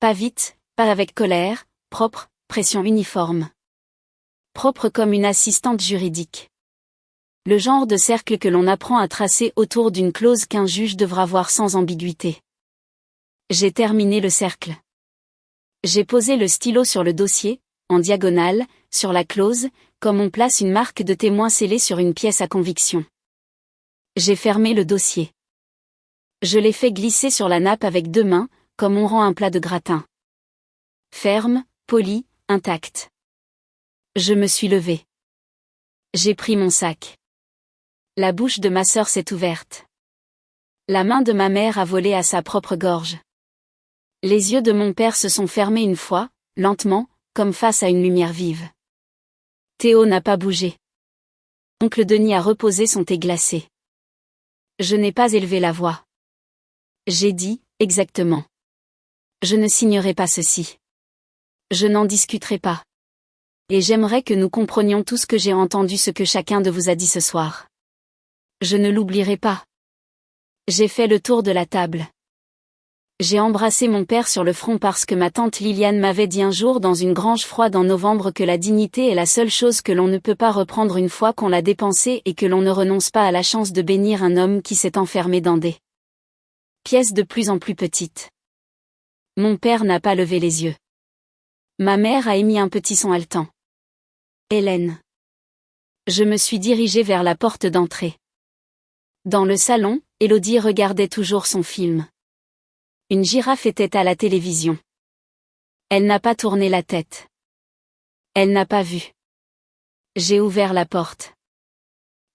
Pas vite, pas avec colère, propre, pression uniforme. Propre comme une assistante juridique. Le genre de cercle que l'on apprend à tracer autour d'une clause qu'un juge devra voir sans ambiguïté. J'ai terminé le cercle. J'ai posé le stylo sur le dossier, en diagonale, sur la clause, comme on place une marque de témoin scellée sur une pièce à conviction. J'ai fermé le dossier. Je l'ai fait glisser sur la nappe avec 2 mains, comme on rend un plat de gratin. Ferme, poli, intact. Je me suis levée. J'ai pris mon sac. La bouche de ma sœur s'est ouverte. La main de ma mère a volé à sa propre gorge. Les yeux de mon père se sont fermés une fois, lentement, comme face à une lumière vive. Théo n'a pas bougé. Oncle Denis a reposé son thé glacé. Je n'ai pas élevé la voix. J'ai dit, exactement. Je ne signerai pas ceci. Je n'en discuterai pas. Et j'aimerais que nous comprenions tous que j'ai entendu ce que chacun de vous a dit ce soir. Je ne l'oublierai pas. J'ai fait le tour de la table. J'ai embrassé mon père sur le front parce que ma tante Liliane m'avait dit un jour dans une grange froide en novembre que la dignité est la seule chose que l'on ne peut pas reprendre une fois qu'on l'a dépensée et que l'on ne renonce pas à la chance de bénir un homme qui s'est enfermé dans des pièces de plus en plus petites. Mon père n'a pas levé les yeux. Ma mère a émis un petit son haletant. Hélène. Je me suis dirigée vers la porte d'entrée. Dans le salon, Élodie regardait toujours son film. Une girafe était à la télévision. Elle n'a pas tourné la tête. Elle n'a pas vu. J'ai ouvert la porte.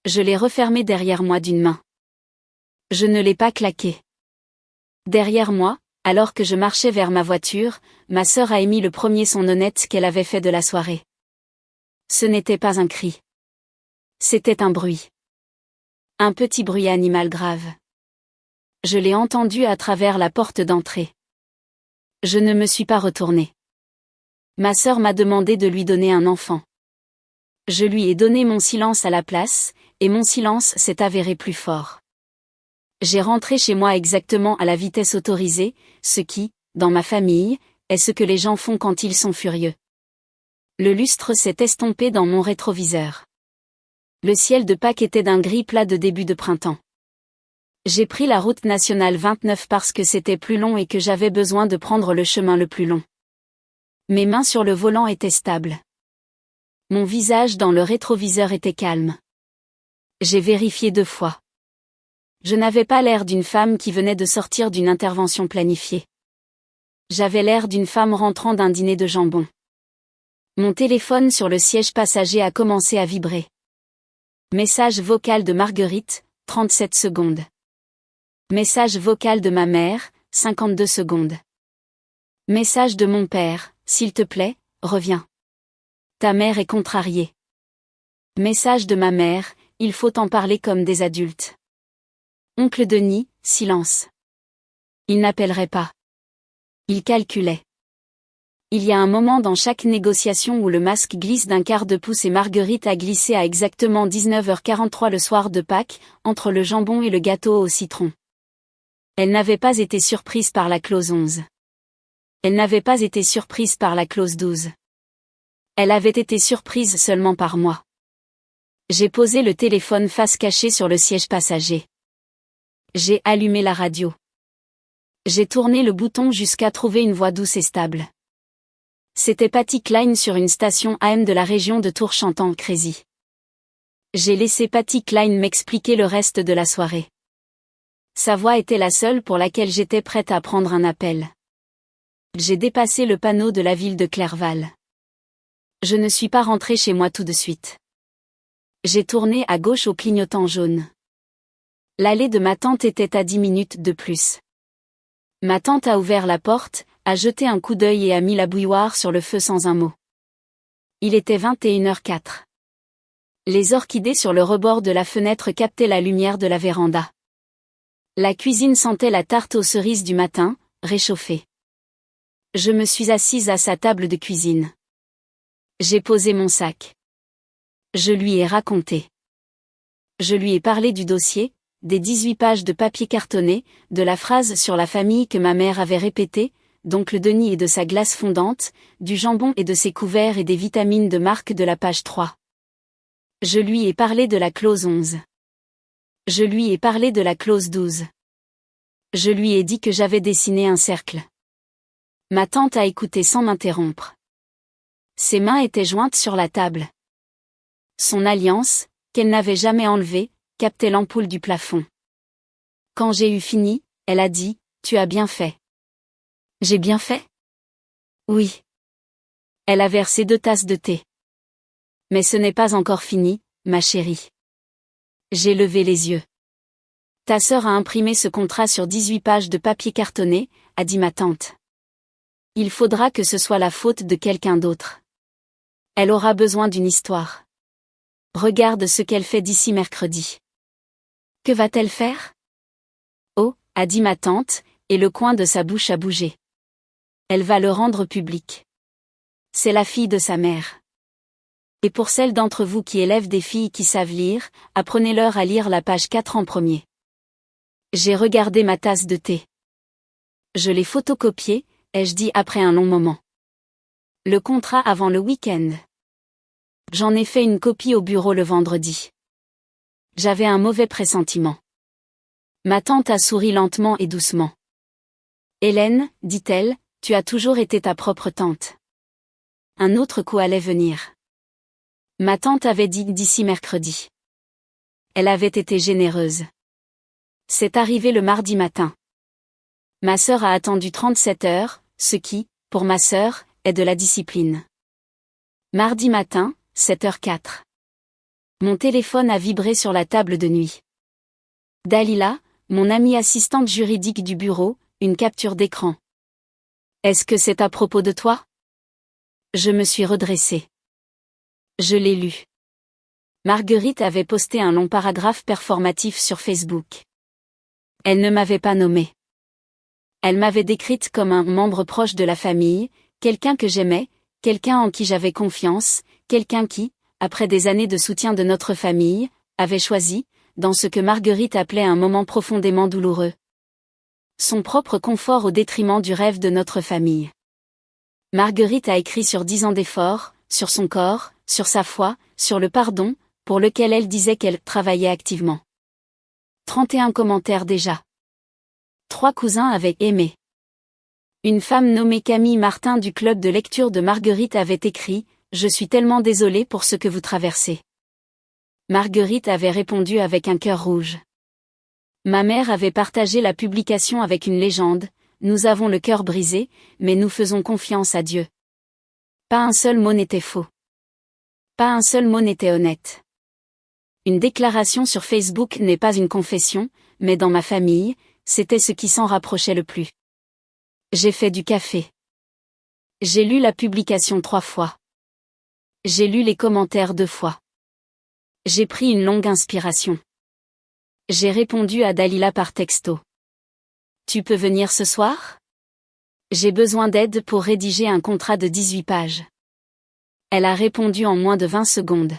Je l'ai refermée derrière moi d'une main. Je ne l'ai pas claquée. Derrière moi, alors que je marchais vers ma voiture, ma sœur a émis le premier son honnête qu'elle avait fait de la soirée. Ce n'était pas un cri. C'était un bruit. Un petit bruit animal grave. Je l'ai entendu à travers la porte d'entrée. Je ne me suis pas retournée. Ma sœur m'a demandé de lui donner un enfant. Je lui ai donné mon silence à la place, et mon silence s'est avéré plus fort. J'ai rentré chez moi exactement à la vitesse autorisée, ce qui, dans ma famille, est ce que les gens font quand ils sont furieux. Le lustre s'est estompé dans mon rétroviseur. Le ciel de Pâques était d'un gris plat de début de printemps. J'ai pris la route nationale 29 parce que c'était plus long et que j'avais besoin de prendre le chemin le plus long. Mes mains sur le volant étaient stables. Mon visage dans le rétroviseur était calme. J'ai vérifié 2 fois. Je n'avais pas l'air d'une femme qui venait de sortir d'une intervention planifiée. J'avais l'air d'une femme rentrant d'un dîner de jambon. Mon téléphone sur le siège passager a commencé à vibrer. Message vocal de Marguerite, 37 secondes. Message vocal de ma mère, 52 secondes. Message de mon père, s'il te plaît, reviens. Ta mère est contrariée. Message de ma mère, il faut en parler comme des adultes. Oncle Denis, silence. Il n'appellerait pas. Il calculait. Il y a un moment dans chaque négociation où le masque glisse d'un quart de pouce et Marguerite a glissé à exactement 19h43 le soir de Pâques, entre le jambon et le gâteau au citron. Elle n'avait pas été surprise par la clause 11. Elle n'avait pas été surprise par la clause 12. Elle avait été surprise seulement par moi. J'ai posé le téléphone face cachée sur le siège passager. J'ai allumé la radio. J'ai tourné le bouton jusqu'à trouver une voix douce et stable. C'était Patsy Cline sur une station AM de la région de Tours chantant Crazy. J'ai laissé Patsy Cline m'expliquer le reste de la soirée. Sa voix était la seule pour laquelle j'étais prête à prendre un appel. J'ai dépassé le panneau de la ville de Clerval. Je ne suis pas rentrée chez moi tout de suite. J'ai tourné à gauche au clignotant jaune. L'allée de ma tante était à 10 minutes de plus. Ma tante a ouvert la porte, a jeté un coup d'œil et a mis la bouilloire sur le feu sans un mot. Il était 21h04. Les orchidées sur le rebord de la fenêtre captaient la lumière de la véranda. La cuisine sentait la tarte aux cerises du matin, réchauffée. Je me suis assise à sa table de cuisine. J'ai posé mon sac. Je lui ai raconté. Je lui ai parlé du dossier, des 18 pages de papier cartonné, de la phrase sur la famille que ma mère avait répétée, d'oncle Denis et de sa glace fondante, du jambon et de ses couverts et des vitamines de marque de la page 3. Je lui ai parlé de la clause 11. Je lui ai parlé de la clause 12. Je lui ai dit que j'avais dessiné un cercle. Ma tante a écouté sans m'interrompre. Ses mains étaient jointes sur la table. Son alliance, qu'elle n'avait jamais enlevée, captait l'ampoule du plafond. Quand j'ai eu fini, elle a dit, « Tu as bien fait. » J'ai bien fait? Oui. Elle a versé 2 tasses de thé. Mais ce n'est pas encore fini, ma chérie. J'ai levé les yeux. Ta sœur a imprimé ce contrat sur 18 pages de papier cartonné, a dit ma tante. Il faudra que ce soit la faute de quelqu'un d'autre. Elle aura besoin d'une histoire. Regarde ce qu'elle fait d'ici mercredi. Que va-t-elle faire? Oh, a dit ma tante, et le coin de sa bouche a bougé. Elle va le rendre public. C'est la fille de sa mère. Et pour celles d'entre vous qui élèvent des filles qui savent lire, apprenez-leur à lire la page 4 en premier. J'ai regardé ma tasse de thé. Je l'ai photocopiée, ai-je dit après un long moment. Le contrat avant le week-end. J'en ai fait une copie au bureau le vendredi. J'avais un mauvais pressentiment. Ma tante a souri lentement et doucement. Hélène, dit-elle, tu as toujours été ta propre tante. Un autre coup allait venir. Ma tante avait dit d'ici mercredi. Elle avait été généreuse. C'est arrivé le mardi matin. Ma sœur a attendu 37 heures, ce qui, pour ma sœur, est de la discipline. Mardi matin, 7h04. Mon téléphone a vibré sur la table de nuit. Dalila, mon amie assistante juridique du bureau, une capture d'écran. Est-ce que c'est à propos de toi? Je me suis redressée. Je l'ai lu. Marguerite avait posté un long paragraphe performatif sur Facebook. Elle ne m'avait pas nommée. Elle m'avait décrite comme un membre proche de la famille, quelqu'un que j'aimais, quelqu'un en qui j'avais confiance, quelqu'un qui, après des années de soutien de notre famille, avait choisi, dans ce que Marguerite appelait un moment profondément douloureux, son propre confort au détriment du rêve de notre famille. Marguerite a écrit sur 10 ans d'efforts, sur son corps, sur sa foi, sur le pardon, pour lequel elle disait qu'elle travaillait activement. 31 commentaires déjà. 3 cousins avaient aimé. Une femme nommée Camille Martin du club de lecture de Marguerite avait écrit « Je suis tellement désolée pour ce que vous traversez ». Marguerite avait répondu avec un cœur rouge. Ma mère avait partagé la publication avec une légende « Nous avons le cœur brisé, mais nous faisons confiance à Dieu ». Pas un seul mot n'était faux. Pas un seul mot n'était honnête. Une déclaration sur Facebook n'est pas une confession, mais dans ma famille, c'était ce qui s'en rapprochait le plus. J'ai fait du café. J'ai lu la publication 3 fois. J'ai lu les commentaires 2 fois. J'ai pris une longue inspiration. J'ai répondu à Dalila par texto. Tu peux venir ce soir? J'ai besoin d'aide pour rédiger un contrat de 18 pages. Elle a répondu en moins de 20 secondes.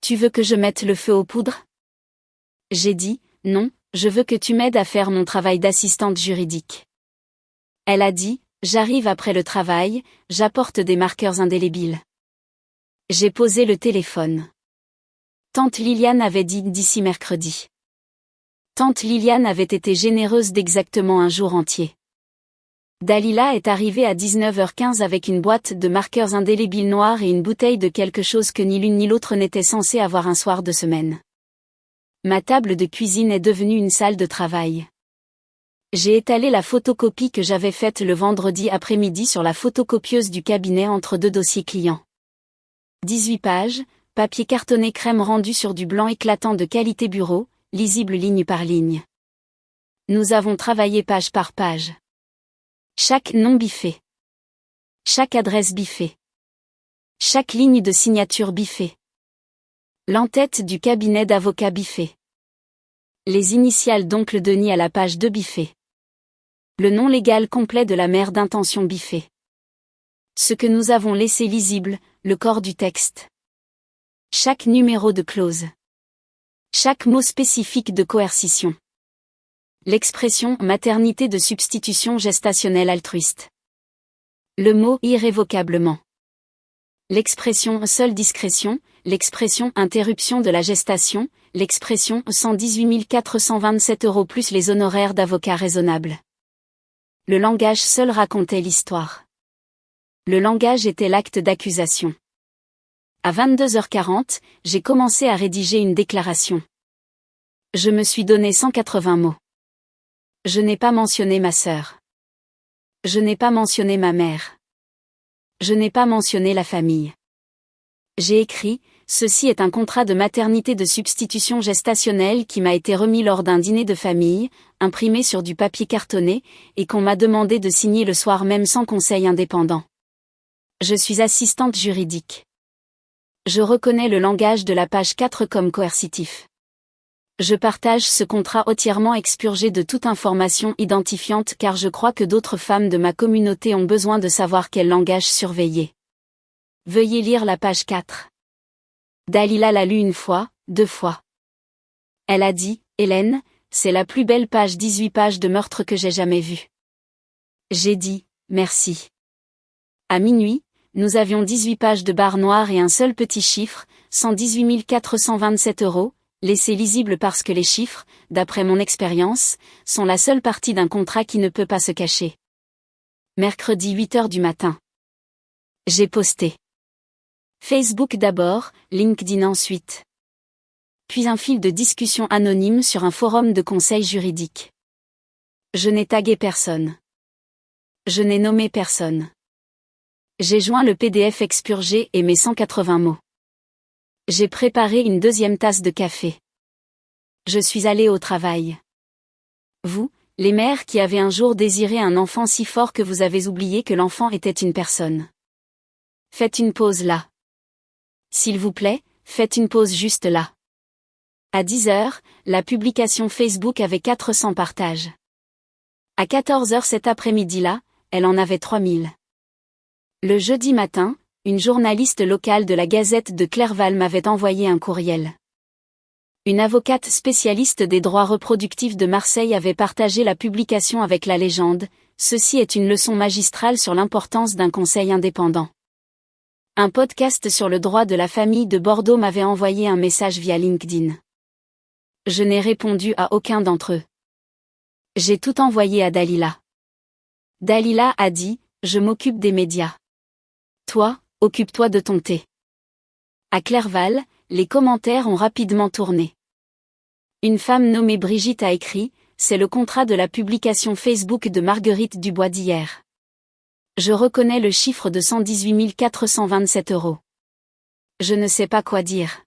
Tu veux que je mette le feu aux poudres? J'ai dit, non, je veux que tu m'aides à faire mon travail d'assistante juridique. Elle a dit, j'arrive après le travail, j'apporte des marqueurs indélébiles. J'ai posé le téléphone. Tante Liliane avait dit d'ici mercredi. Tante Liliane avait été généreuse d'exactement un jour entier. Dalila est arrivée à 19h15 avec une boîte de marqueurs indélébiles noirs et une bouteille de quelque chose que ni l'une ni l'autre n'était censée avoir un soir de semaine. Ma table de cuisine est devenue une salle de travail. J'ai étalé la photocopie que j'avais faite le vendredi après-midi sur la photocopieuse du cabinet entre 2 dossiers clients. 18 pages, papier cartonné crème rendu sur du blanc éclatant de qualité bureau, lisible ligne par ligne. Nous avons travaillé page par page. Chaque nom biffé. Chaque adresse biffée. Chaque ligne de signature biffée. L'entête du cabinet d'avocat biffé. Les initiales d'oncle Denis à la page 2 biffée. Le nom légal complet de la mère d'intention biffé. Ce que nous avons laissé lisible, le corps du texte. Chaque numéro de clause. Chaque mot spécifique de coercition. L'expression maternité de substitution gestationnelle altruiste. Le mot irrévocablement. L'expression seule discrétion, l'expression interruption de la gestation, l'expression 118 427 € plus les honoraires d'avocat raisonnables. Le langage seul racontait l'histoire. Le langage était l'acte d'accusation. À 22h40, j'ai commencé à rédiger une déclaration. Je me suis donné 180 mots. Je n'ai pas mentionné ma sœur. Je n'ai pas mentionné ma mère. Je n'ai pas mentionné la famille. J'ai écrit, ceci est un contrat de maternité de substitution gestationnelle qui m'a été remis lors d'un dîner de famille, imprimé sur du papier cartonné, et qu'on m'a demandé de signer le soir même sans conseil indépendant. Je suis assistante juridique. Je reconnais le langage de la page 4 comme coercitif. Je partage ce contrat entièrement expurgé de toute information identifiante car je crois que d'autres femmes de ma communauté ont besoin de savoir quel langage surveiller. Veuillez lire la page 4. Dalila l'a lu une fois, 2 fois. Elle a dit, Hélène, c'est la plus belle page 18 pages de meurtre que j'ai jamais vue. J'ai dit, merci. À minuit, nous avions 18 pages de barre noire et un seul petit chiffre, 118 427 €, laissé lisible parce que les chiffres, d'après mon expérience, sont la seule partie d'un contrat qui ne peut pas se cacher. Mercredi 8h du matin. J'ai posté. Facebook d'abord, LinkedIn ensuite. Puis un fil de discussion anonyme sur un forum de conseil juridique. Je n'ai tagué personne. Je n'ai nommé personne. J'ai joint le PDF expurgé et mes 180 mots. J'ai préparé une deuxième tasse de café. Je suis allée au travail. Vous, les mères qui avez un jour désiré un enfant si fort que vous avez oublié que l'enfant était une personne. Faites une pause là. S'il vous plaît, faites une pause juste là. À 10h, la publication Facebook avait 400 partages. À 14h cet après-midi-là, elle en avait 3000. Le jeudi matin, une journaliste locale de la Gazette de Clerval m'avait envoyé un courriel. Une avocate spécialiste des droits reproductifs de Marseille avait partagé la publication avec la légende, ceci est une leçon magistrale sur l'importance d'un conseil indépendant. Un podcast sur le droit de la famille de Bordeaux m'avait envoyé un message via LinkedIn. Je n'ai répondu à aucun d'entre eux. J'ai tout envoyé à Dalila. Dalila a dit, je m'occupe des médias. Toi, occupe-toi de ton thé. À Clerval, les commentaires ont rapidement tourné. Une femme nommée Brigitte a écrit, c'est le contrat de la publication Facebook de Marguerite Dubois d'hier. Je reconnais le chiffre de 118 427 €. Je ne sais pas quoi dire.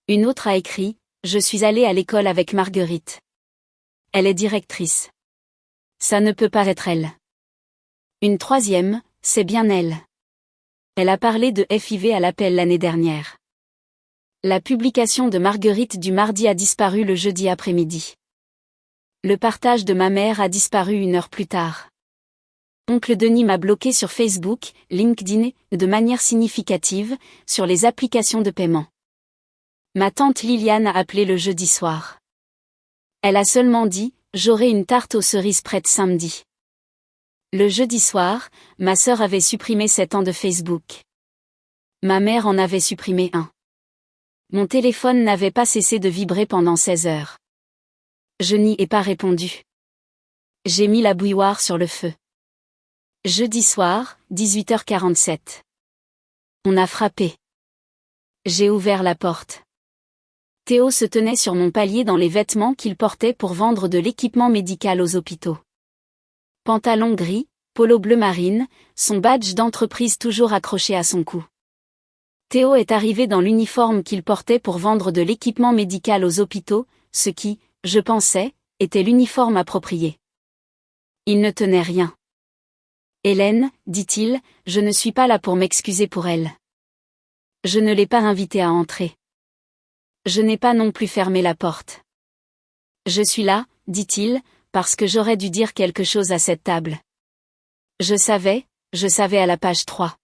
Une autre a écrit, je suis allée à l'école avec Marguerite. Elle est directrice. Ça ne peut pas être elle. Une troisième, c'est bien elle. Elle a parlé de FIV à l'appel l'année dernière. La publication de Marguerite du mardi a disparu le jeudi après-midi. Le partage de ma mère a disparu 1 heure plus tard. Oncle Denis m'a bloqué sur Facebook, LinkedIn, de manière significative, sur les applications de paiement. Ma tante Liliane a appelé le jeudi soir. Elle a seulement dit, j'aurai une tarte aux cerises prête samedi. Le jeudi soir, ma sœur avait supprimé 7 ans de Facebook. Ma mère en avait supprimé 1. Mon téléphone n'avait pas cessé de vibrer pendant 16 heures. Je n'y ai pas répondu. J'ai mis la bouilloire sur le feu. Jeudi soir, 18h47. On a frappé. J'ai ouvert la porte. Théo se tenait sur mon palier dans les vêtements qu'il portait pour vendre de l'équipement médical aux hôpitaux. Pantalon gris, polo bleu marine, son badge d'entreprise toujours accroché à son cou. Théo est arrivé dans l'uniforme qu'il portait pour vendre de l'équipement médical aux hôpitaux, ce qui, je pensais, était l'uniforme approprié. Il ne tenait rien. Hélène, dit-il, je ne suis pas là pour m'excuser pour elle. Je ne l'ai pas invité à entrer. Je n'ai pas non plus fermé la porte. Je suis là, dit-il, parce que j'aurais dû dire quelque chose à cette table. Je savais à la page 3.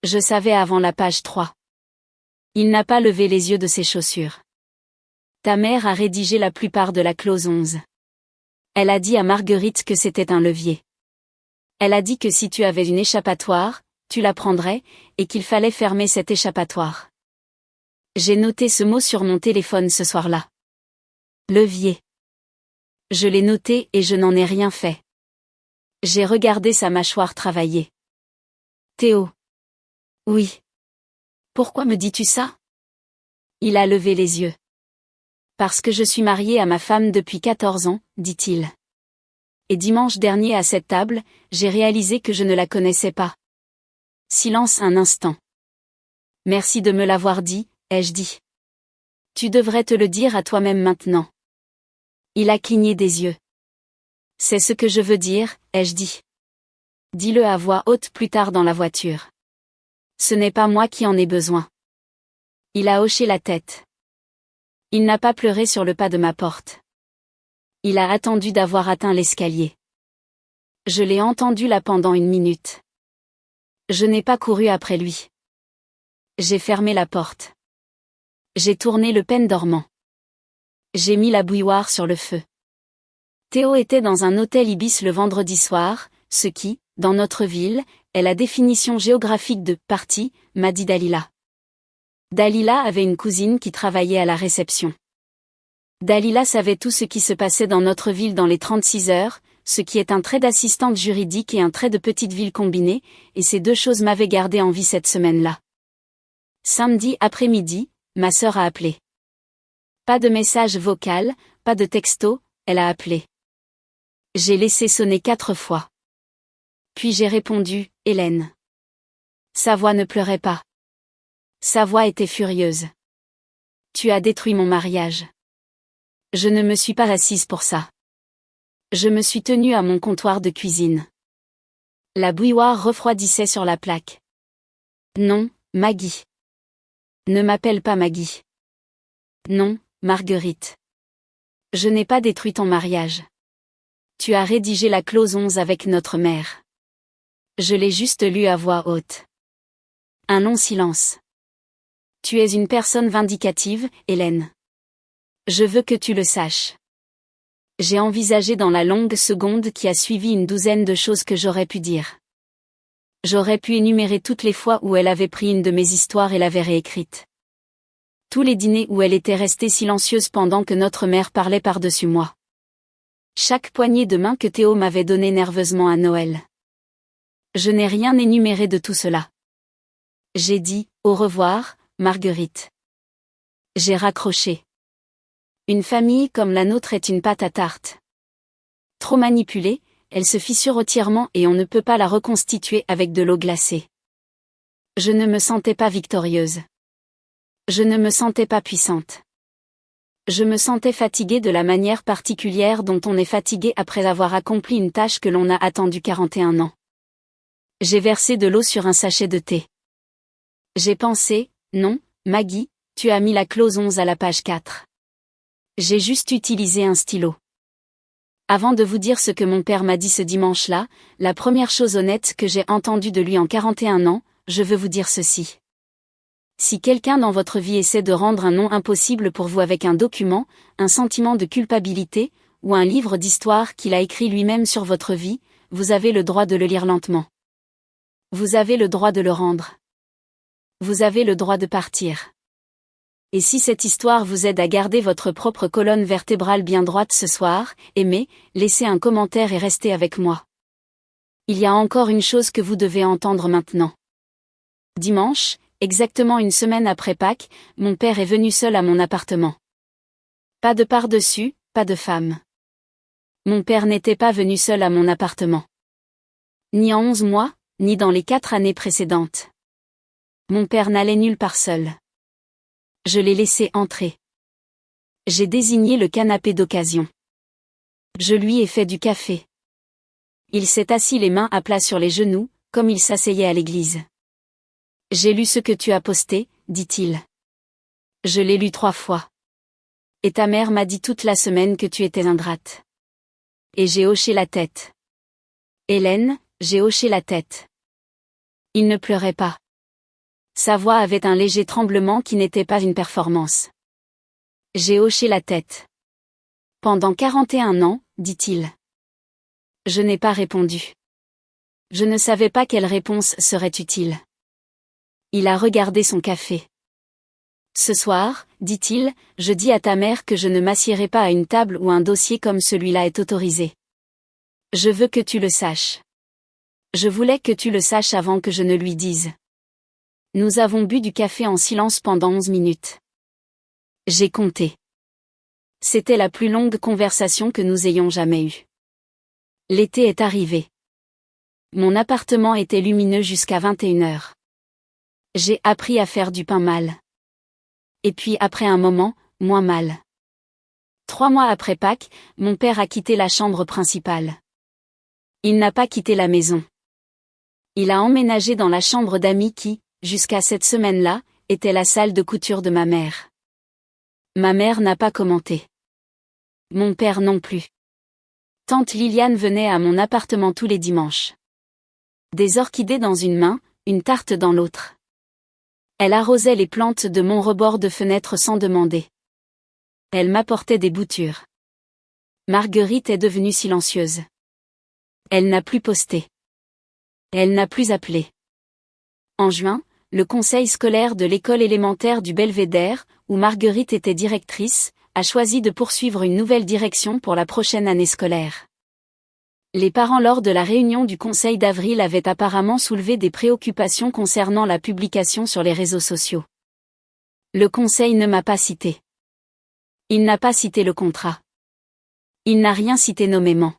Je savais avant la page 3. Il n'a pas levé les yeux de ses chaussures. Ta mère a rédigé la plupart de la clause 11. Elle a dit à Marguerite que c'était un levier. Elle a dit que si tu avais une échappatoire, tu la prendrais, et qu'il fallait fermer cette échappatoire. J'ai noté ce mot sur mon téléphone ce soir-là. Levier. Je l'ai noté et je n'en ai rien fait. J'ai regardé sa mâchoire travailler. Théo. Oui. Pourquoi me dis-tu ça? Il a levé les yeux. Parce que je suis marié à ma femme depuis 14 ans, dit-il. Et dimanche dernier à cette table, j'ai réalisé que je ne la connaissais pas. Silence un instant. Merci de me l'avoir dit, ai-je dit. Tu devrais te le dire à toi-même maintenant. Il a cligné des yeux. C'est ce que je veux dire, ai-je dit. Dis-le à voix haute plus tard dans la voiture. Ce n'est pas moi qui en ai besoin. Il a hoché la tête. Il n'a pas pleuré sur le pas de ma porte. Il a attendu d'avoir atteint l'escalier. Je l'ai entendu là pendant 1 minute. Je n'ai pas couru après lui. J'ai fermé la porte. J'ai tourné le pêne dormant. J'ai mis la bouilloire sur le feu. Théo était dans un hôtel Ibis le vendredi soir, ce qui, dans notre ville, est la définition géographique de « partie », m'a dit Dalila. Dalila avait une cousine qui travaillait à la réception. Dalila savait tout ce qui se passait dans notre ville dans les 36 heures, ce qui est un trait d'assistante juridique et un trait de petite ville combiné, et ces 2 choses m'avaient gardé en vie cette semaine-là. Samedi après-midi, ma sœur a appelé. Pas de message vocal, pas de texto, elle a appelé. J'ai laissé sonner 4 fois. Puis j'ai répondu, Hélène. Sa voix ne pleurait pas. Sa voix était furieuse. Tu as détruit mon mariage. Je ne me suis pas assise pour ça. Je me suis tenue à mon comptoir de cuisine. La bouilloire refroidissait sur la plaque. Non, Maggie. Ne m'appelle pas Maggie. Non, Marguerite. Je n'ai pas détruit ton mariage. Tu as rédigé la clause 11 avec notre mère. Je l'ai juste lue à voix haute. Un long silence. Tu es une personne vindicative, Hélène. Je veux que tu le saches. J'ai envisagé dans la longue seconde qui a suivi une douzaine de choses que j'aurais pu dire. J'aurais pu énumérer toutes les fois où elle avait pris une de mes histoires et l'avait réécrite. Tous les dîners où elle était restée silencieuse pendant que notre mère parlait par-dessus moi. Chaque poignée de main que Théo m'avait donnée nerveusement à Noël. Je n'ai rien énuméré de tout cela. J'ai dit, au revoir, Marguerite. J'ai raccroché. Une famille comme la nôtre est une pâte à tarte. Trop manipulée, elle se fissure entièrement et on ne peut pas la reconstituer avec de l'eau glacée. Je ne me sentais pas victorieuse. Je ne me sentais pas puissante. Je me sentais fatiguée de la manière particulière dont on est fatigué après avoir accompli une tâche que l'on a attendue 41 ans. J'ai versé de l'eau sur un sachet de thé. J'ai pensé, non, Maggie, tu as mis la clause 11 à la page 4. J'ai juste utilisé un stylo. Avant de vous dire ce que mon père m'a dit ce dimanche-là, la première chose honnête que j'ai entendue de lui en 41 ans, je veux vous dire ceci. Si quelqu'un dans votre vie essaie de rendre un non impossible pour vous avec un document, un sentiment de culpabilité, ou un livre d'histoire qu'il a écrit lui-même sur votre vie, vous avez le droit de le lire lentement. Vous avez le droit de le rendre. Vous avez le droit de partir. Et si cette histoire vous aide à garder votre propre colonne vertébrale bien droite ce soir, aimez, laissez un commentaire et restez avec moi. Il y a encore une chose que vous devez entendre maintenant. Dimanche, exactement 1 semaine après Pâques, mon père est venu seul à mon appartement. Pas de par-dessus, pas de femme. Mon père n'était pas venu seul à mon appartement. Ni en 11 mois, ni dans les 4 années précédentes. Mon père n'allait nulle part seul. Je l'ai laissé entrer. J'ai désigné le canapé d'occasion. Je lui ai fait du café. Il s'est assis les mains à plat sur les genoux, comme il s'asseyait à l'église. J'ai lu ce que tu as posté, dit-il. Je l'ai lu 3 fois. Et ta mère m'a dit toute la semaine que tu étais ingrate. Et j'ai hoché la tête. Hélène, j'ai hoché la tête. Il ne pleurait pas. Sa voix avait un léger tremblement qui n'était pas une performance. J'ai hoché la tête. Pendant 41 ans, dit-il. Je n'ai pas répondu. Je ne savais pas quelle réponse serait utile. Il a regardé son café. Ce soir, dit-il, je dis à ta mère que je ne m'assiérai pas à une table où un dossier comme celui-là est autorisé. Je veux que tu le saches. Je voulais que tu le saches avant que je ne lui dise. Nous avons bu du café en silence pendant 11 minutes. J'ai compté. C'était la plus longue conversation que nous ayons jamais eue. L'été est arrivé. Mon appartement était lumineux jusqu'à 21h. J'ai appris à faire du pain mal. Et puis après un moment, moins mal. 3 mois après Pâques, mon père a quitté la chambre principale. Il n'a pas quitté la maison. Il a emménagé dans la chambre d'amis qui, jusqu'à cette semaine-là, était la salle de couture de ma mère. Ma mère n'a pas commenté. Mon père non plus. Tante Liliane venait à mon appartement tous les dimanches. Des orchidées dans une main, une tarte dans l'autre. Elle arrosait les plantes de mon rebord de fenêtre sans demander. Elle m'apportait des boutures. Marguerite est devenue silencieuse. Elle n'a plus posté. Elle n'a plus appelé. En juin, le conseil scolaire de l'école élémentaire du Belvédère, où Marguerite était directrice, a choisi de poursuivre une nouvelle direction pour la prochaine année scolaire. Les parents lors de la réunion du conseil d'avril avaient apparemment soulevé des préoccupations concernant la publication sur les réseaux sociaux. Le conseil ne m'a pas cité. Il n'a pas cité le contrat. Il n'a rien cité nommément.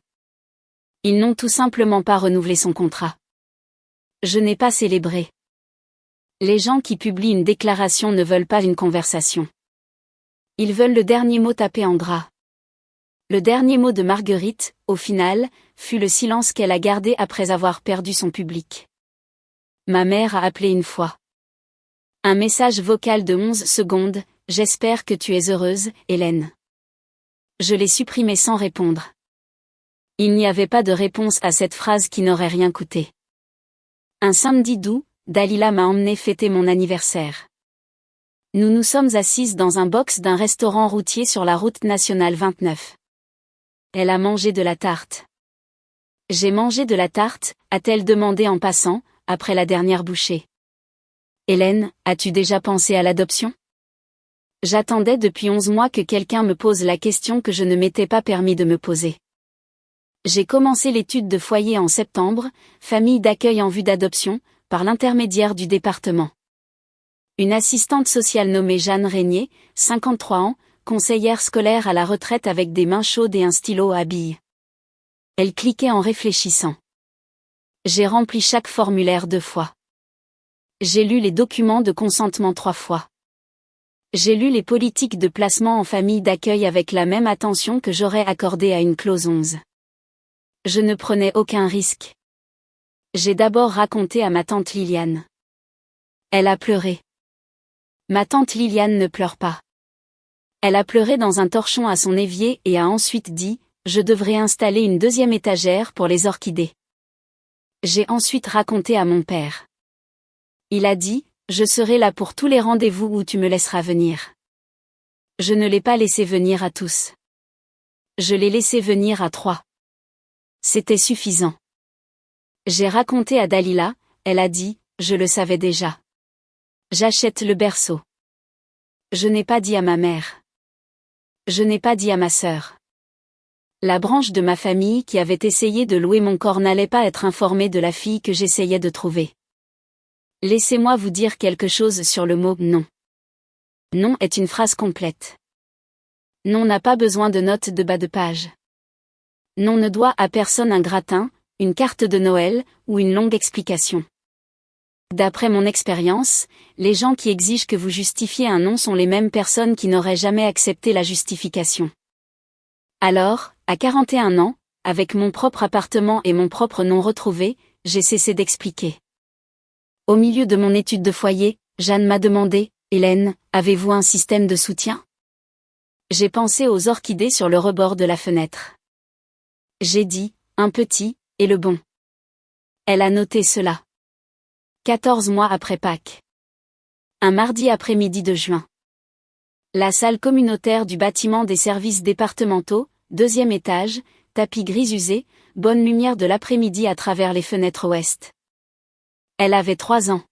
Ils n'ont tout simplement pas renouvelé son contrat. Je n'ai pas célébré. Les gens qui publient une déclaration ne veulent pas une conversation. Ils veulent le dernier mot tapé en gras. Le dernier mot de Marguerite, au final, fut le silence qu'elle a gardé après avoir perdu son public. Ma mère a appelé une fois. Un message vocal de 11 secondes, « J'espère que tu es heureuse, Hélène. » Je l'ai supprimé sans répondre. Il n'y avait pas de réponse à cette phrase qui n'aurait rien coûté. Un samedi d'août, Dalila m'a emmené fêter mon anniversaire. Nous nous sommes assises dans un box d'un restaurant routier sur la route nationale 29. Elle a mangé de la tarte. J'ai mangé de la tarte, a-t-elle demandé en passant, après la dernière bouchée. Hélène, as-tu déjà pensé à l'adoption? J'attendais depuis 11 mois que quelqu'un me pose la question que je ne m'étais pas permis de me poser. J'ai commencé l'étude de foyer en septembre, famille d'accueil en vue d'adoption, par l'intermédiaire du département. Une assistante sociale nommée Jeanne Régnier, 53 ans, conseillère scolaire à la retraite avec des mains chaudes et un stylo à billes. Elle cliquait en réfléchissant. J'ai rempli chaque formulaire 2 fois. J'ai lu les documents de consentement 3 fois. J'ai lu les politiques de placement en famille d'accueil avec la même attention que j'aurais accordée à une clause 11. Je ne prenais aucun risque. J'ai d'abord raconté à ma tante Liliane. Elle a pleuré. Ma tante Liliane ne pleure pas. Elle a pleuré dans un torchon à son évier et a ensuite dit, « Je devrais installer une 2e étagère pour les orchidées. » J'ai ensuite raconté à mon père. Il a dit, « Je serai là pour tous les rendez-vous où tu me laisseras venir. » Je ne l'ai pas laissé venir à tous. Je l'ai laissé venir à 3. C'était suffisant. J'ai raconté à Dalila, elle a dit, « Je le savais déjà. J'achète le berceau. » Je n'ai pas dit à ma mère. Je n'ai pas dit à ma sœur. La branche de ma famille qui avait essayé de louer mon corps n'allait pas être informée de la fille que j'essayais de trouver. Laissez-moi vous dire quelque chose sur le mot « non ». Non est une phrase complète. Non n'a pas besoin de notes de bas de page. Non ne doit à personne un gratin, une carte de Noël, ou une longue explication. D'après mon expérience, les gens qui exigent que vous justifiez un non sont les mêmes personnes qui n'auraient jamais accepté la justification. Alors, à 41 ans, avec mon propre appartement et mon propre nom retrouvé, j'ai cessé d'expliquer. Au milieu de mon étude de foyer, Jeanne m'a demandé, Hélène, avez-vous un système de soutien? J'ai pensé aux orchidées sur le rebord de la fenêtre. J'ai dit, un petit, et le bon. Elle a noté cela. 14 mois après Pâques. Un mardi après-midi de juin. La salle communautaire du bâtiment des services départementaux, 2e étage, tapis gris usé, bonne lumière de l'après-midi à travers les fenêtres ouest. Elle avait 3 ans.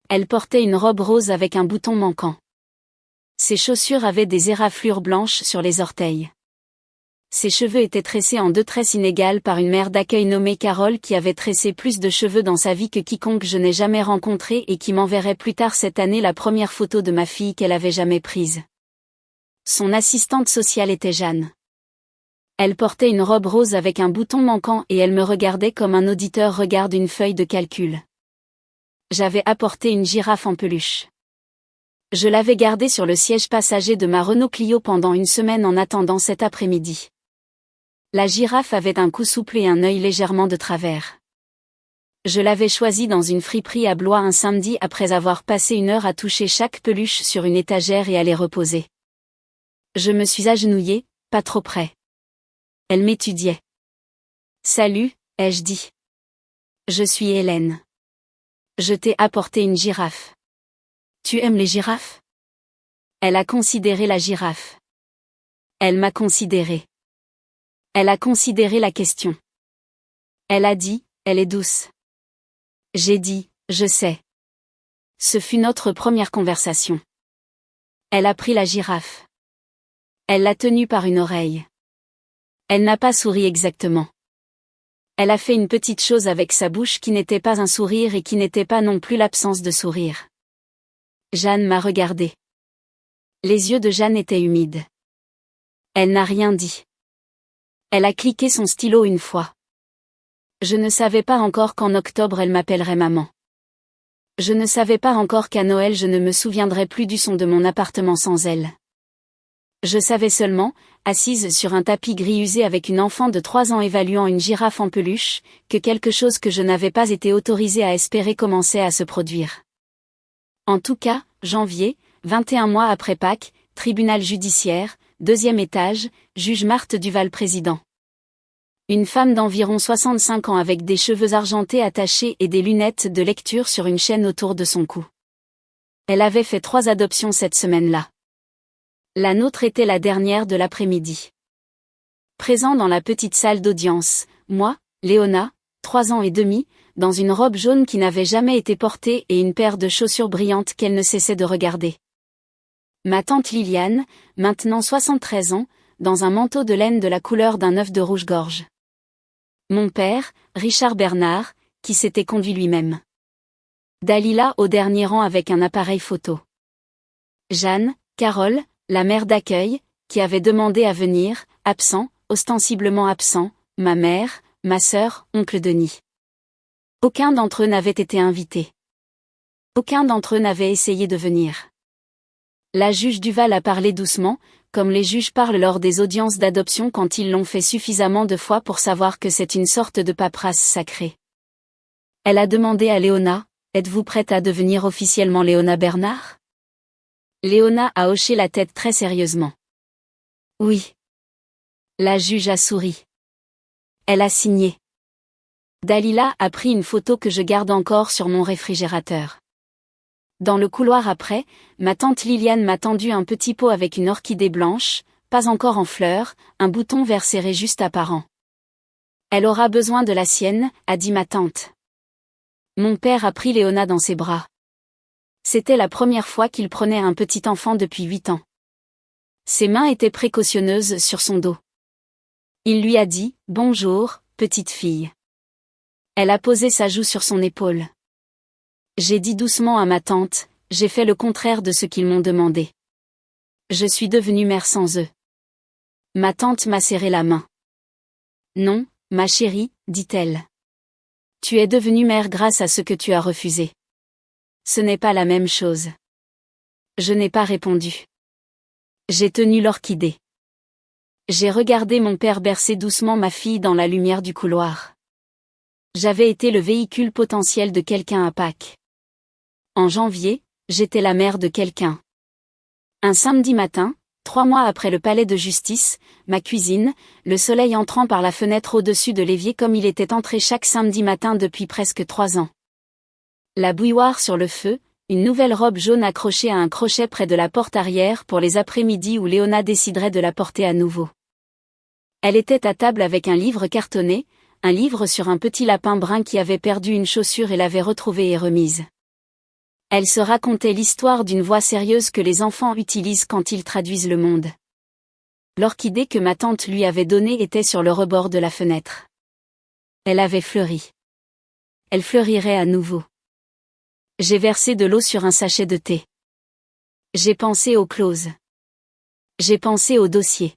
Elle portait une robe rose avec un bouton manquant. Ses chaussures avaient des éraflures blanches sur les orteils. Ses cheveux étaient tressés en 2 tresses inégales par une mère d'accueil nommée Carole qui avait tressé plus de cheveux dans sa vie que quiconque je n'ai jamais rencontré et qui m'enverrait plus tard cette année la première photo de ma fille qu'elle avait jamais prise. Son assistante sociale était Jeanne. Elle portait une robe rose avec un bouton manquant et elle me regardait comme un auditeur regarde une feuille de calcul. J'avais apporté une girafe en peluche. Je l'avais gardée sur le siège passager de ma Renault Clio pendant une semaine en attendant cet après-midi. La girafe avait un cou souple et un œil légèrement de travers. Je l'avais choisie dans une friperie à Blois un samedi après avoir passé 1 heure à toucher chaque peluche sur une étagère et à les reposer. Je me suis agenouillée, pas trop près. Elle m'étudiait. « Salut », ai-je dit. « Je suis Hélène. Je t'ai apporté une girafe. Tu aimes les girafes ?» Elle a considéré la girafe. Elle m'a considéré. Elle a considéré la question. Elle a dit, elle est douce. J'ai dit, je sais. Ce fut notre première conversation. Elle a pris la girafe. Elle l'a tenue par une oreille. Elle n'a pas souri exactement. Elle a fait une petite chose avec sa bouche qui n'était pas un sourire et qui n'était pas non plus l'absence de sourire. Jeanne m'a regardé. Les yeux de Jeanne étaient humides. Elle n'a rien dit. Elle a cliqué son stylo une fois. Je ne savais pas encore qu'en octobre elle m'appellerait maman. Je ne savais pas encore qu'à Noël je ne me souviendrais plus du son de mon appartement sans elle. Je savais seulement, assise sur un tapis gris usé avec une enfant de 3 ans évaluant une girafe en peluche, que quelque chose que je n'avais pas été autorisée à espérer commençait à se produire. En tout cas, janvier, 21 mois après Pâques, tribunal judiciaire, 2e étage, juge Marthe Duval président. Une femme d'environ 65 ans avec des cheveux argentés attachés et des lunettes de lecture sur une chaîne autour de son cou. Elle avait fait 3 adoptions cette semaine-là. La nôtre était la dernière de l'après-midi. Présent dans la petite salle d'audience, moi, Léona, 3 ans et demi, dans une robe jaune qui n'avait jamais été portée et une paire de chaussures brillantes qu'elle ne cessait de regarder. Ma tante Liliane, maintenant 73 ans, dans un manteau de laine de la couleur d'un œuf de rouge-gorge. Mon père, Richard Bernard, qui s'était conduit lui-même. Dalila au dernier rang avec un appareil photo. Jeanne, Carole, la mère d'accueil, qui avait demandé à venir, absent, ostensiblement absent, ma mère, ma sœur, oncle Denis. Aucun d'entre eux n'avait été invité. Aucun d'entre eux n'avait essayé de venir. La juge Duval a parlé doucement, comme les juges parlent lors des audiences d'adoption quand ils l'ont fait suffisamment de fois pour savoir que c'est une sorte de paperasse sacrée. Elle a demandé à Léona, « Êtes-vous prête à devenir officiellement Léona Bernard ?» Léona a hoché la tête très sérieusement. « Oui. » La juge a souri. Elle a signé. Dalila a pris une photo que je garde encore sur mon réfrigérateur. Dans le couloir après, ma tante Liliane m'a tendu un petit pot avec une orchidée blanche, pas encore en fleurs, un bouton vert serré juste apparent. Elle aura besoin de la sienne, a dit ma tante. Mon père a pris Léona dans ses bras. C'était la première fois qu'il prenait un petit enfant depuis 8 ans. Ses mains étaient précautionneuses sur son dos. Il lui a dit « Bonjour, petite fille ». Elle a posé sa joue sur son épaule. J'ai dit doucement à ma tante, j'ai fait le contraire de ce qu'ils m'ont demandé. Je suis devenue mère sans eux. Ma tante m'a serré la main. Non, ma chérie, dit-elle. Tu es devenue mère grâce à ce que tu as refusé. Ce n'est pas la même chose. Je n'ai pas répondu. J'ai tenu l'orchidée. J'ai regardé mon père bercer doucement ma fille dans la lumière du couloir. J'avais été le véhicule potentiel de quelqu'un à Pâques. En janvier, j'étais la mère de quelqu'un. Un samedi matin, 3 mois après le palais de justice, ma cuisine, le soleil entrant par la fenêtre au-dessus de l'évier comme il était entré chaque samedi matin depuis presque 3 ans. La bouilloire sur le feu, une nouvelle robe jaune accrochée à un crochet près de la porte arrière pour les après-midi où Léona déciderait de la porter à nouveau. Elle était à table avec un livre cartonné, un livre sur un petit lapin brun qui avait perdu une chaussure et l'avait retrouvée et remise. Elle se racontait l'histoire d'une voix sérieuse que les enfants utilisent quand ils traduisent le monde. L'orchidée que ma tante lui avait donnée était sur le rebord de la fenêtre. Elle avait fleuri. Elle fleurirait à nouveau. J'ai versé de l'eau sur un sachet de thé. J'ai pensé aux clauses. J'ai pensé aux dossiers.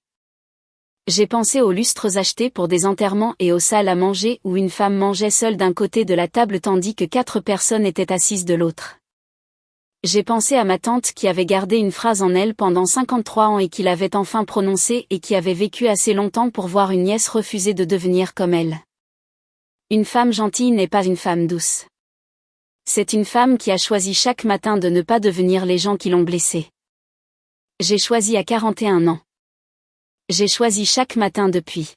J'ai pensé aux lustres achetés pour des enterrements et aux salles à manger où une femme mangeait seule d'un côté de la table tandis que 4 personnes étaient assises de l'autre. J'ai pensé à ma tante qui avait gardé une phrase en elle pendant 53 ans et qui l'avait enfin prononcée et qui avait vécu assez longtemps pour voir une nièce refuser de devenir comme elle. Une femme gentille n'est pas une femme douce. C'est une femme qui a choisi chaque matin de ne pas devenir les gens qui l'ont blessée. J'ai choisi à 41 ans. J'ai choisi chaque matin depuis.